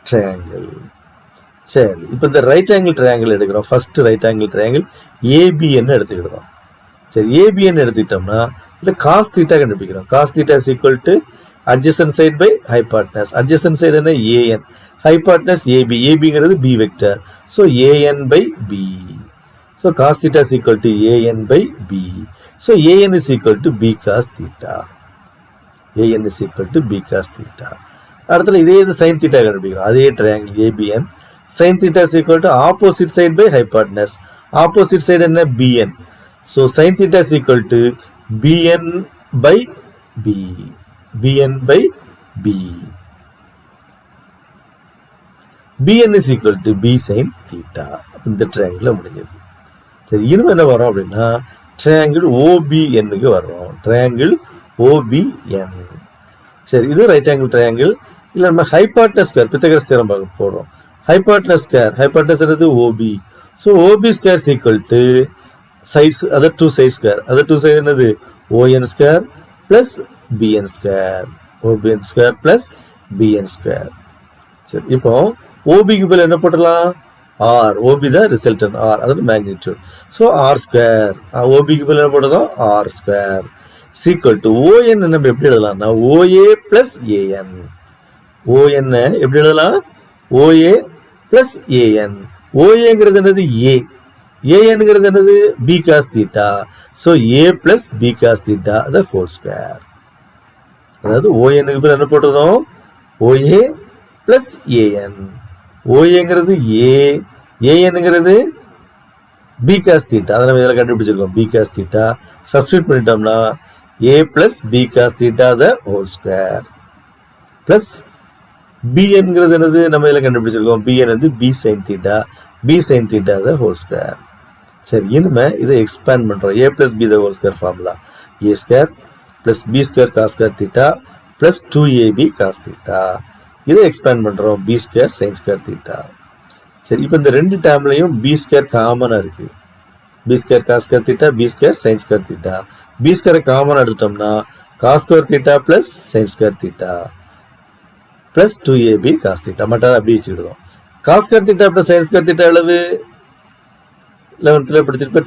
triangle. சரி, இப்போ இந்த ரைட் ஆங்கிள் ட்ரையாங்கிள் எடுக்கிறோம். First right angle triangle ABN எடுத்துக்கிட்டோம். சரி, ஏபிஎன் எடுத்துக்கிட்டோம்னா இல்லை காஸ் தீட்டா கண்டுபிடிக்கிறோம். Cos theta is equal to adjacent side by hypotenuse. adjacent side என்ன, an, hypotenuse ab, abங்கிறது b vector. so an by b. so cos theta is equal to an by b. so an is equal to b cos theta. an is equal to b cos theta. அடுத்து இதே இது sin theta கண்டுபிடிக்கிறோம். அதே triangle abn, sin theta is equal to opposite side by hypotenuse. opposite side என்ன, bn. so sin theta is equal to bn by b. bn by b. bn is equal to b sin theta. இந்த triangle முடிஞ்சது. சரி, இன்னும் என்ன வரும் அப்படின்னா triangle ஓபிஎன்னுக்கு வர்றோம். Triangle OPN. சரி, இது ரைட் ஆங்கிள் ட்ரையாங்கிள். இல்லை நம்ம ஹைபாட்னஸ் ஸ்கொயர், பித்தகரஸ் தியரம் போடுறோம். Hypotenuse square, hypotenuse OB. So OB square equal to sides, other two sides square, other two sides என்னது ON square plus BN square, OBN square plus BN square. சரி, இப்போ OBக்கு பதில் என்ன போடலாம்? R. OB தான் resultant R, அதோட magnitude. So R square, OBக்கு பதில் என்ன போட்டதும் R square equal to ON. நம்ம எப்படி எழுதலாம்னா OA plus AN. ON எப்படி எழுதலாம்? OA plus AN. OAங்கிறது என்னது? A. ANங்கிறது என்னது? B cos theta. So A plus B cos theta the whole square. அதாவது ONக்கு பதில் என்ன போட்டதும் OA plus AN. OAங்கிறது A, ANங்கிறது B cos theta. அதை நம்ம இதில் கண்டுபிடிச்சிருக்கோம். B cos theta சப்ஸ்டியூட் பண்ணிட்டோம்னா A plus B cos theta the whole square plus BNங்கிறது என்னது? நம்ம இதில் கண்டுபிடிச்சிருக்கோம். BN வந்து B sin theta, B sin theta the whole square. சரி, இனிமே இதை எக்ஸ்பேண்ட் பண்றோம். A plus B the whole square formula A square plus B square cos square theta plus 2AB cos theta. இதை எக்ஸ்பேண்ட் பண்றோம். B square sin square theta. சரி, இப்போ இந்த ரெண்டு டேர்ம்லையும் B square காமனா இருக்கு. B square cos square theta, B square sin square theta. B square காமனா எடுத்துட்டோம்னா cos square theta plus sin square theta plus 2AB cos theta. மட்டும் அப்படி வச்சுக்கிடுவோம். cos square theta plus sin square theta அளவு 11th படிச்சிருப்பா,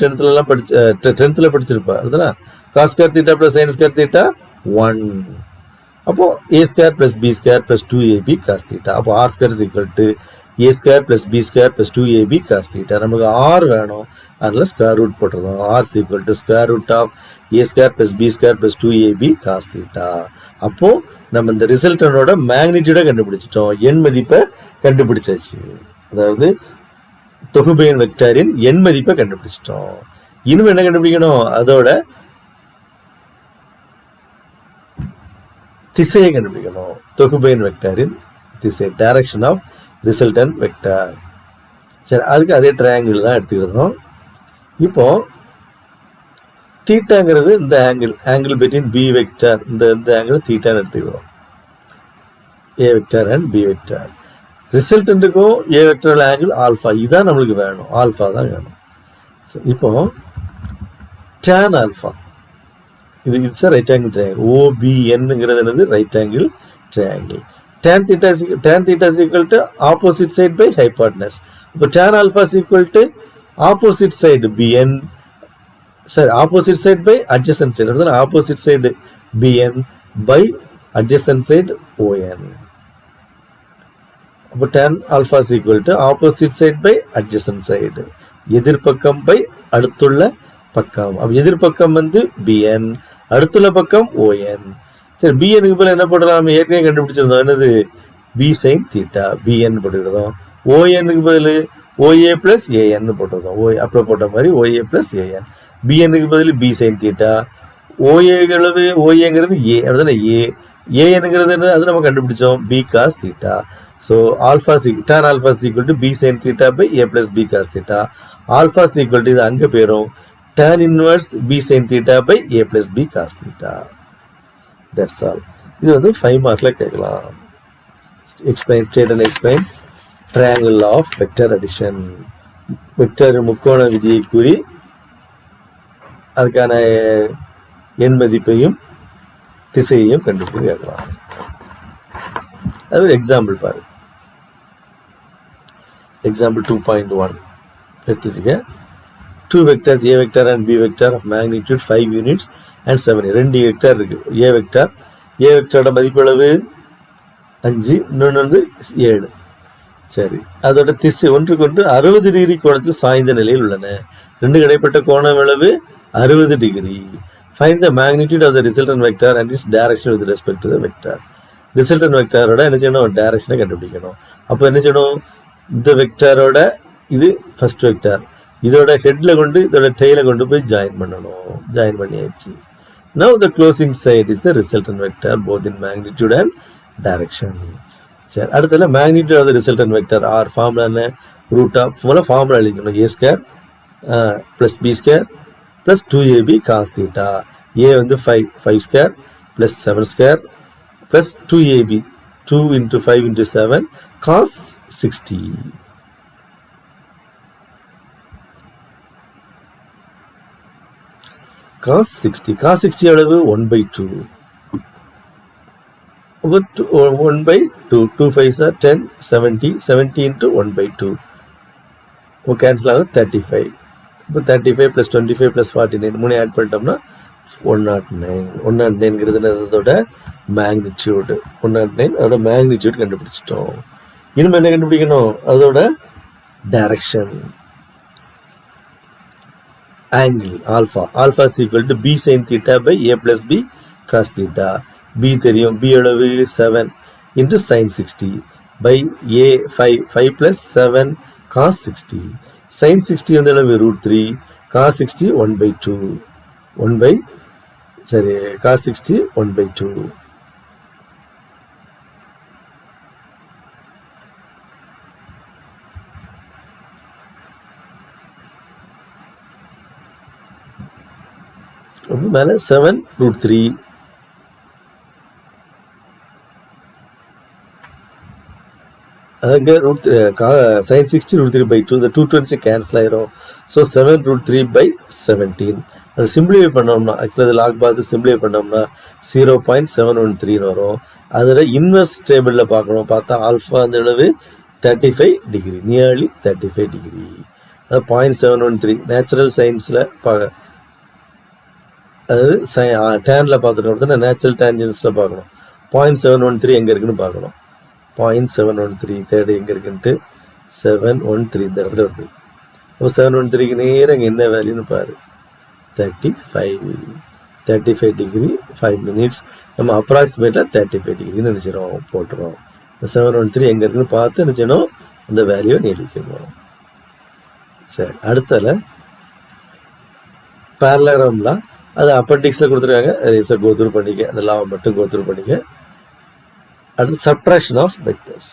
10th படிச்சிருப்பா. அதுதான் cos square theta plus sin square theta 1. அப்போ A square plus B square plus 2AB cos theta. அப்போ R square is equal to A square plus B square plus 2AB cos theta. நமக்கு R வேணும், அதனால square root போட்டுருந்தோம். R is equal to square root of A square plus B square plus 2AB cos theta. அப்போ நம்ம இந்த ரிசல்டனோட மேக்னிடியூட கண்டுபிடிச்சிட்டோம், எண் மதிப்பை கண்டுபிடிச்சாச்சு. அதாவது தொகுபெயன் வெக்டாரின் எண் மதிப்பை கண்டுபிடிச்சிட்டோம். இன்னும் என்ன கண்டுபிடிக்கணும்? அதோட திசையை கண்டுபிடிக்கணும். தொகுபெயன் வெக்டாரின் திசை, டைரக்ஷன் ஆஃப் ரிசல்டன் வெக்டார். சரி, அதுக்கு அதே ட்ரையாங்கிள் தான் எடுத்துக்கிறோம். இப்போ தீட்டாங்கிறது இந்த ஆங்கிள் பிட்வீன் பி வெக்டார், இந்த ஆங்கிள் தீட்டான்னு எடுத்துக்கிறோம். A vector and B vector. ரிசல்டன்ட்டுக்கும் ஏ வெக்டார் ஆங்கிள் ஆல்ஃபா. இதுதான் நம்மளுக்கு வேணும், ஆல்ஃபா தான் வேணும். இப்போ tan ஆல்ஃபா, இது இட்ஸ் ரைட் ஆங்கிள் ட்ரையாங்கிள். OBNங்கிறது என்னது? Right angle triangle. tan theta is equal to opposite side by hypotenuse. இப்போ tan alpha is equal to opposite side BN, sorry, opposite side by adjacent side. அதுதான் opposite side BN by adjacent side ON. அப்போ tan alpha is equal to opposite side by adjacent side. எதிர்பக்கம் by அடுத்துள்ள பக்கம். அப்போ எதிர்பக்கம் வந்து BN, அடுத்துள்ள பக்கம் ON. சரி, பிஎனுக்கு பதில் என்ன போடலாம்? நம்ம ஏற்கனவே கண்டுபிடிச்சிருந்தோம், என்னது? பி சைன் தீட்டா, பிஎன் போட்டுக்கிட்டோம். ஓஎனுக்கு பதில் OA plus AN போட்டிருந்தோம். அப்போ போட்ட மாதிரி OA plus AN. பிஎனுக்கு பதில் பி சைன் தீட்டா, ஓஏங்கிறது ஏ, அப்படிதானே? ஏஎனுங்கிறது என்ன? அது நம்ம கண்டுபிடிச்சோம், B cos theta. So alpha tan alpha equal to B sine theta by A plus B cos theta. Alpha equal to இது அங்கே போயிடும், tan inverse B sine theta by A plus B cos theta. That's all. இது வந்து 5 மார்க்ல கேட்கலாம். State and explain triangle of vector addition. Vector முக்கோண விதியை கூறி அதுக்கான எண் மதிப்பையும் திசையையும் கண்டுபிடிச்சு கேட்கலாம். அது ஒரு எக்ஸாம்பிள் பாரு. Example 2.1 எடுத்துச்சுக்க. 2 vectors A vector and B vector of magnitude 5 units and 7. ரெண்டு வெக்டர் இருக்கு. A வெக்டரோட மதிப்பு அளவு 5, இன்னொன்று வந்து 7. சரி, அதோட திசை ஒன்றுக்கு ஒன்று 60 டிகிரி கோணத்தில் சாய்ந்த நிலையில் உள்ளன. ரெண்டு இடைப்பட்ட கோணம் அளவு 60 degree. Find the magnitude of the resultant vector and its direction with respect to the vector. Resultant வெக்டரோட என்ன செய்யணும்? டைரக்ஷனை கண்டுபிடிக்கணும். அப்போ என்ன செய்யணும்? இந்த வெக்டரோட இது ஃபர்ஸ்ட் வெக்டர், இதோட ஹெட்ல கொண்டு இதோட டெய்ல கொண்டு போய் ஜாயின் பண்ணணும். ஜாயின் பண்ணியாச்சு. Now the closing side is the resultant vector both in magnitude and direction. சரி, அடுத்தது magnitude of the resultant vector r formula என்ன? ரூட் ஆஃப் ஃபார்முலா எழுதிக்கணும். a square plus b square plus 2ab cos theta. a வந்து 5 square plus 7 square plus 2ab, 2 into 5 into 7 cos 60. cos 60. Cos 60 அளவு 1/2. 1/2. 2 5s are 10, 70. 70 into 1/2. Cancel ஆகும் 35. இப்போ 35 + 25 + 49 மூணு add பண்ணிட்டோம்னா 109. 109ங்கிறது அதோட magnitude. 109 அதோட மேக்னிடியூட் கண்டுபிடிச்சிட்டோம். இனிமேல் என்ன கண்டுபிடிக்கணும்? அதோட direction. angle alpha is equal to b sin theta by a plus b cos theta. b தெரியும், b அளவு 7 into sin 60 by a 5 plus 7 cos 60. sin 60 வந்து அளவு √3, cos 60 1/2. cos 60 1/2. மேலே 7√3. அங்கே sin 60 √3/2. இந்த 220 கேன்சல் ஆயிரும். ஸோ 7√3/17. அது சிம்பிளிஃபை பண்ணோம்னா, ஆக்சுவலாக அது லாக் பார்த்து சிம்பிளிஃபை பண்ணோம்னா 0.713 வரும். அதில் இன்வெர்ஸ் டேபிளில் பார்க்கணும். பார்த்தா ஆல்ஃபா அந்த அளவு 35 டிகிரி, நியர்லி 35 டிகிரி. அது 0.713 நேச்சுரல் சயின்ஸில் அதாவது டேனில் பார்த்துட்டு நேச்சுரல் டேன்ஜென்ஸில் பார்க்கணும். 0.713 எங்கே இருக்குன்னு பார்க்கணும். 0.713 தேர்டு எங்கே இருக்குன்ட்டு 713 இந்த இடத்துல வருது. அப்போ 713க்கு நேரம் இங்கே என்ன வேல்யூன்னு பாரு. 35 டிகிரி 5 மினிட்ஸ். நம்ம அப்ராக்சிமேட்டாக 35 டிகிரின்னு நினச்சிடும், போட்டுரும். 713 எங்கே இருக்குன்னு பார்த்து நினச்சிடும், அந்த வேல்யூவை நீடிக்கணும். சரி, அடுத்தால பேரலகிராம்லாம் அது அப்பெண்டிக்ஸில் கொடுத்துருக்காங்க. அதை கோத்ரூ பண்ணிக்க, அந்த லாவை மட்டும் கோத்ரூ பண்ணிக்க. அடுத்து சப்ட்ராக்ஷன் ஆஃப் வெக்டர்ஸ்.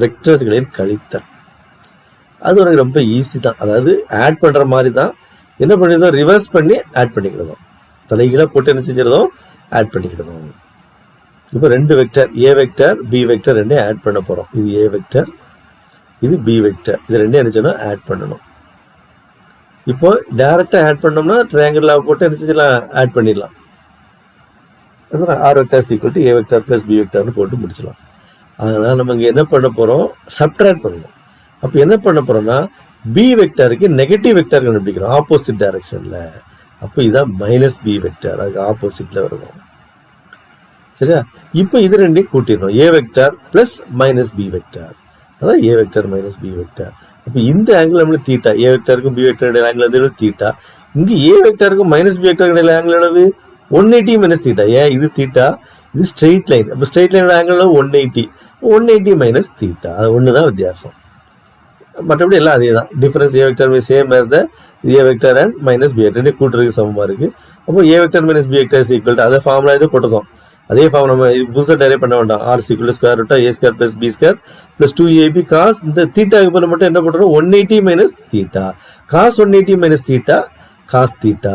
வெக்டர்களின் கழித்தல். அது உனக்கு ரொம்ப ஈஸி தான். அதாவது ஆட் பண்ணுற மாதிரி தான். என்ன பண்ணிருந்தோம்? ரிவர்ஸ் பண்ணி ஆட் பண்ணிக்கிடுதோம். தலைகீழாக போட்டு என்ன செஞ்சிருந்தோம்? ஆட் பண்ணிக்கிடுதோம். இப்போ 2 vector, A vector B vector ரெண்டையும் ஆட் பண்ண போகிறோம். இது ஏ வெக்டர், இது பி வெக்டர். இது ரெண்டையும் என்ன செய்யணும்? ஆட் பண்ணணும். இப்போ டைரக்டா ஆட் பண்ணோம்னா ட்ரையாங்கிள் போட்டு என்ன செஞ்சலாம்? ஆட் பண்ணிடலாம். R vector equal to A vector plus B வெக்டர்னு போட்டு முடிச்சிடலாம். அதனால் நம்ம இங்கே என்ன பண்ண போகிறோம்? சப்ட்ராக்ட் பண்ணணும். அப்போ என்ன பண்ண போகிறோம்னா பி வெக்டருக்கு நெகட்டிவ் வெக்டர் கண்டுபிடிக்கிறோம் ஆப்போசிட் டைரக்ஷனில். அப்போ இதான் மைனஸ் பி வெக்டர், அதுக்கு ஆப்போசிட்டில் வருவோம். சரியா? இப்போ இது ரெண்டையும் கூட்டிடணும். A vector plus minus B vector, அதான் A vector minus B vector. அப்போ இந்த ஆங்கிள் நம்மளுக்கு தீட்டா. ஏ வெக்டருக்கும் பி வெக்டர் இடையில ஆங்கிள் வந்து தீட்டா. இங்கே ஏ வெக்டருக்கும் மைனஸ் பி வெக்டர் இடையில ஆங்கிள் அளவு 180 மைனஸ் தீட்டா. ஏன் இது தீட்டா, இது ஸ்ட்ரெயிட் லைன். அப்போ ஸ்ட்ரெயிட் லைனோட ஆங்கிள் 180 மைனஸ் தீட்டா. அது ஒன்று தான் வித்தியாசம். மற்றபடி எல்லாம் அதே தான். Difference A vector same as the A vector and minus B vector கூட்டுறதுக்கு சமமாக இருக்குது. அப்போ A vector minus B vector equal to அதை ஃபார்முலா இது போட்டதும் அதே ஃபார்ம் நம்ம புதுசாக டெரைவ் பண்ண வேண்டாம். R equal to square root A square plus B square plus 2ab cos இந்த தீட்டாக்கு போல மட்டும் என்ன பண்ணுறோம்? 180 minus theta. Cos 180 minus theta cos theta.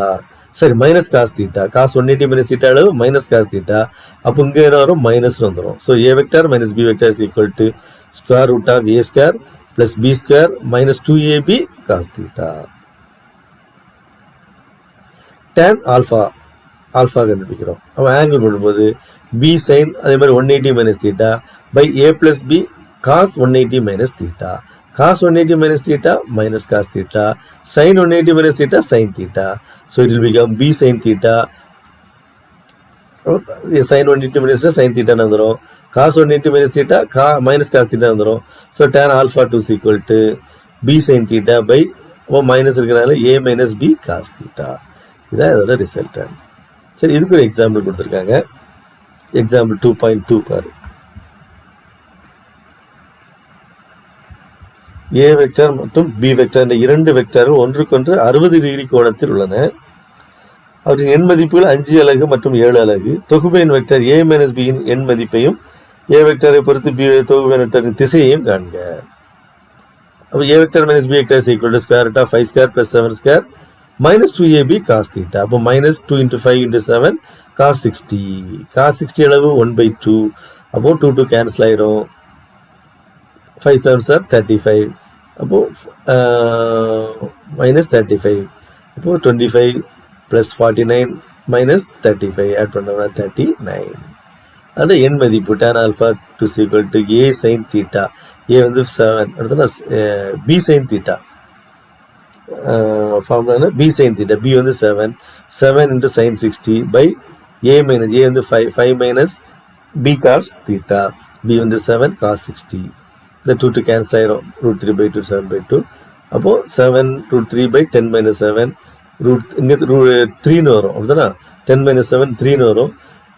சரி, minus cos theta. Cos 180 minus theta அளவு மைனஸ் காஸ் தீட்டா. அப்போ இங்கே என்ன வரும்? மைனஸ் வந்துடும். So A vector minus B vector is equal to square root of A square plus B square minus 2ab cos theta. tan alpha கண்டுபிடிக்கிறோம். அவன் angle பண்ணும்போது B sine அதே மாதிரி 180 minus theta by A plus B cos 180 minus theta. Cos 180 minus theta minus cos theta. Sine 180 minus theta sine theta. So it will become B sine theta. Sine 180 minus sine தீட்டான்னு வந்துடும். Cos 180 minus theta minus cos theta வந்துடும். So tan alpha 2 equal to B sine theta by minus இருக்கிறனால A minus B cos theta. இதான் இதோட result. சரி, இதுக்கு ஒரு example கொடுத்துருக்காங்க. Example 2.2 பாரு. ஏ வெக்டர் மற்றும் பி வெக்டர் என்ற 2 வெக்டர்கள் ஒன்றுக்கொன்று 60 டிகிரி கோணத்தில் உள்ளன. அவற்றின் எண் மதிப்புகள் 5 அலகு மற்றும் 7 அலகு. தொகுபெயன் வெக்டர் ஏ மைனஸ் பியின் எண் மதிப்பையும் ஏ வெக்டரை பொறுத்து பி தொகுபெயன் வெக்டரின் திசையையும் காண்க. அப்போ A vector minus B vector equal to square root of 5 square plus 7 square minus 2ab cos theta. அப்போ minus 2 into 5 into 7 cos 60. Cos 60 அளவு 1/2. அப்போ 2 கேன்சல் ஆயிரும். 5 7s are 35. அப்போ மைனஸ் 35. இப்போ 25 + 49 - 35 ஆட் பண்ணோம்னா 39. அது எண் மதிப்பு tan alpha is equal to a sin theta. a வந்து 7, அடுத்தது b sin theta. Formula b sin theta. b வந்து 7 into sin 60 by a வந்து 5 minus b cos theta. b வந்து 7 cos 60. இந்த 2 கேன்சல் ஆயிரும். √3/2 7/2. அப்போ 7 √3 by 10 - 7 இங்க 3ன்னு வரும். அப்படிதானா? 10 - 7 3ன்னு வரும்.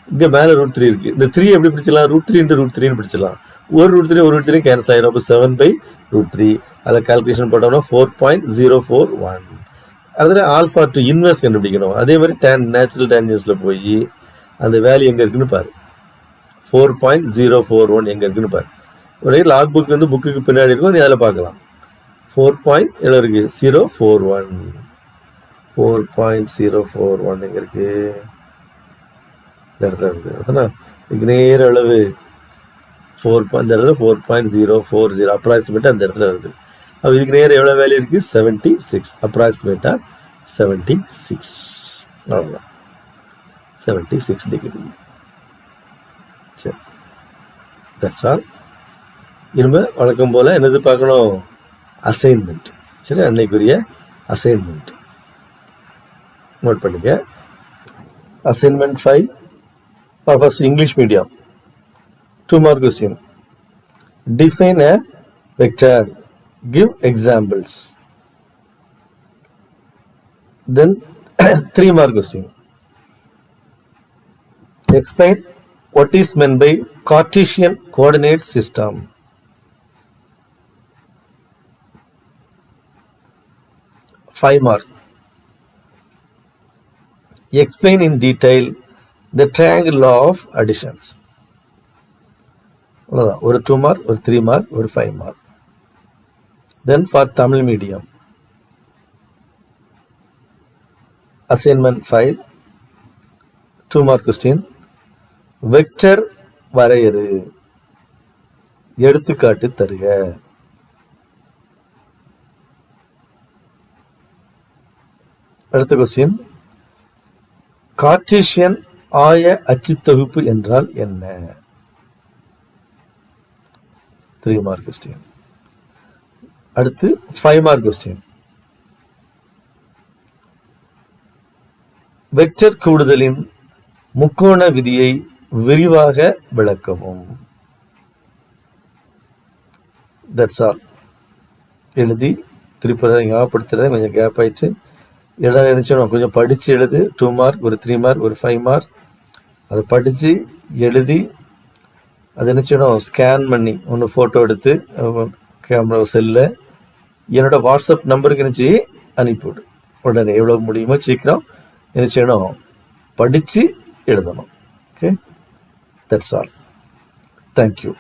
இங்க மேல √3 இருக்கு. இந்த 3 எப்படி பிடிச்சலாம்? √3 × √3ன்னு பிடிச்சலாம். ஒரு √3 கேன்சல் ஆயிரும். அப்போ 7/√3. அதை கால்குலேஷன் போட்டோம்னா 4.041. அதுல ஆல்ஃபா டு இன்வெர்ஸ் கண்டுபிடிக்கணும். அதே மாதிரி நேச்சுரல் டேஞ்சன்ஸ்ல போய் அந்த வேல்யூ எங்க இருக்குன்னு பாரு. 4.041 எங்க இருக்குன்னு பாரு. உடனே லாக் புக் வந்து புக்குக்கு பின்னாடி இருக்கும். நீ அதில் பார்க்கலாம். 4.041 4.041 எங்க இருக்கு? இந்த இடத்துல இருக்கு. இதுக்கு நேர அளவு 4.040 அப்ராக்சிமேட்டா அந்த இடத்துல வருது. அப்போ இதுக்கு நேரம் எவ்வளோ வேல்யூ இருக்கு? 76. அப்ராக்சிமேட்டா 76. அவ்வளோதான், 76 டிகிரி. சரி, தட்ஸ் ஆல். இனிமே வழக்கம் போல என்னது பார்க்கணும்? அசைன்மெண்ட். சரி, அன்னைக்குரிய அசைன்மெண்ட் நோட் பண்ணிக்க. Assignment 5 first English medium 2 mark question. Define a vector. Give examples. Then 3 mark question. Explain what is meant by Cartesian coordinate system. 5 mark. Explain in detail the triangle of additions. ஒரு 2 mark, ஒரு 3 mark, ஒரு 5 mark. Then for Tamil medium, assignment 5 2 mark question. Vector வரையறு, எடுத்துக்காட்டு தருக. அடுத்த question, Cartesian ஆய அச்சுத்தொகுப்பு என்றால் என்ன? 3 mark question. அடுத்து 5 mark question. வெக்டர் கூடுதலின் முக்கோண விதியை விரிவாக விளக்கவும். That's all. எழுதி திருப்பி ஞாபகப்படுத்துறத கொஞ்சம் கேப் ஆயிடுச்சு. எழுத நினைச்சோம், கொஞ்சம் படிச்சு எழுது. 2 mark, ஒரு 3 mark, ஒரு 5 mark. அதை படிச்சு எழுதி அதை நினைச்சோம் ஸ்கேன் பண்ணி ஒன்று ஃபோட்டோ எடுத்து கேமரா செல்ல என்னோட வாட்ஸ்அப் நம்பருக்கு நினச்சி அனுப்பிவிடு. உடனே எவ்வளோ முடியுமோ சீக்கிரம் நினைச்சணும் படித்து எழுதணும். Okay, that's all. தேங்க்யூ.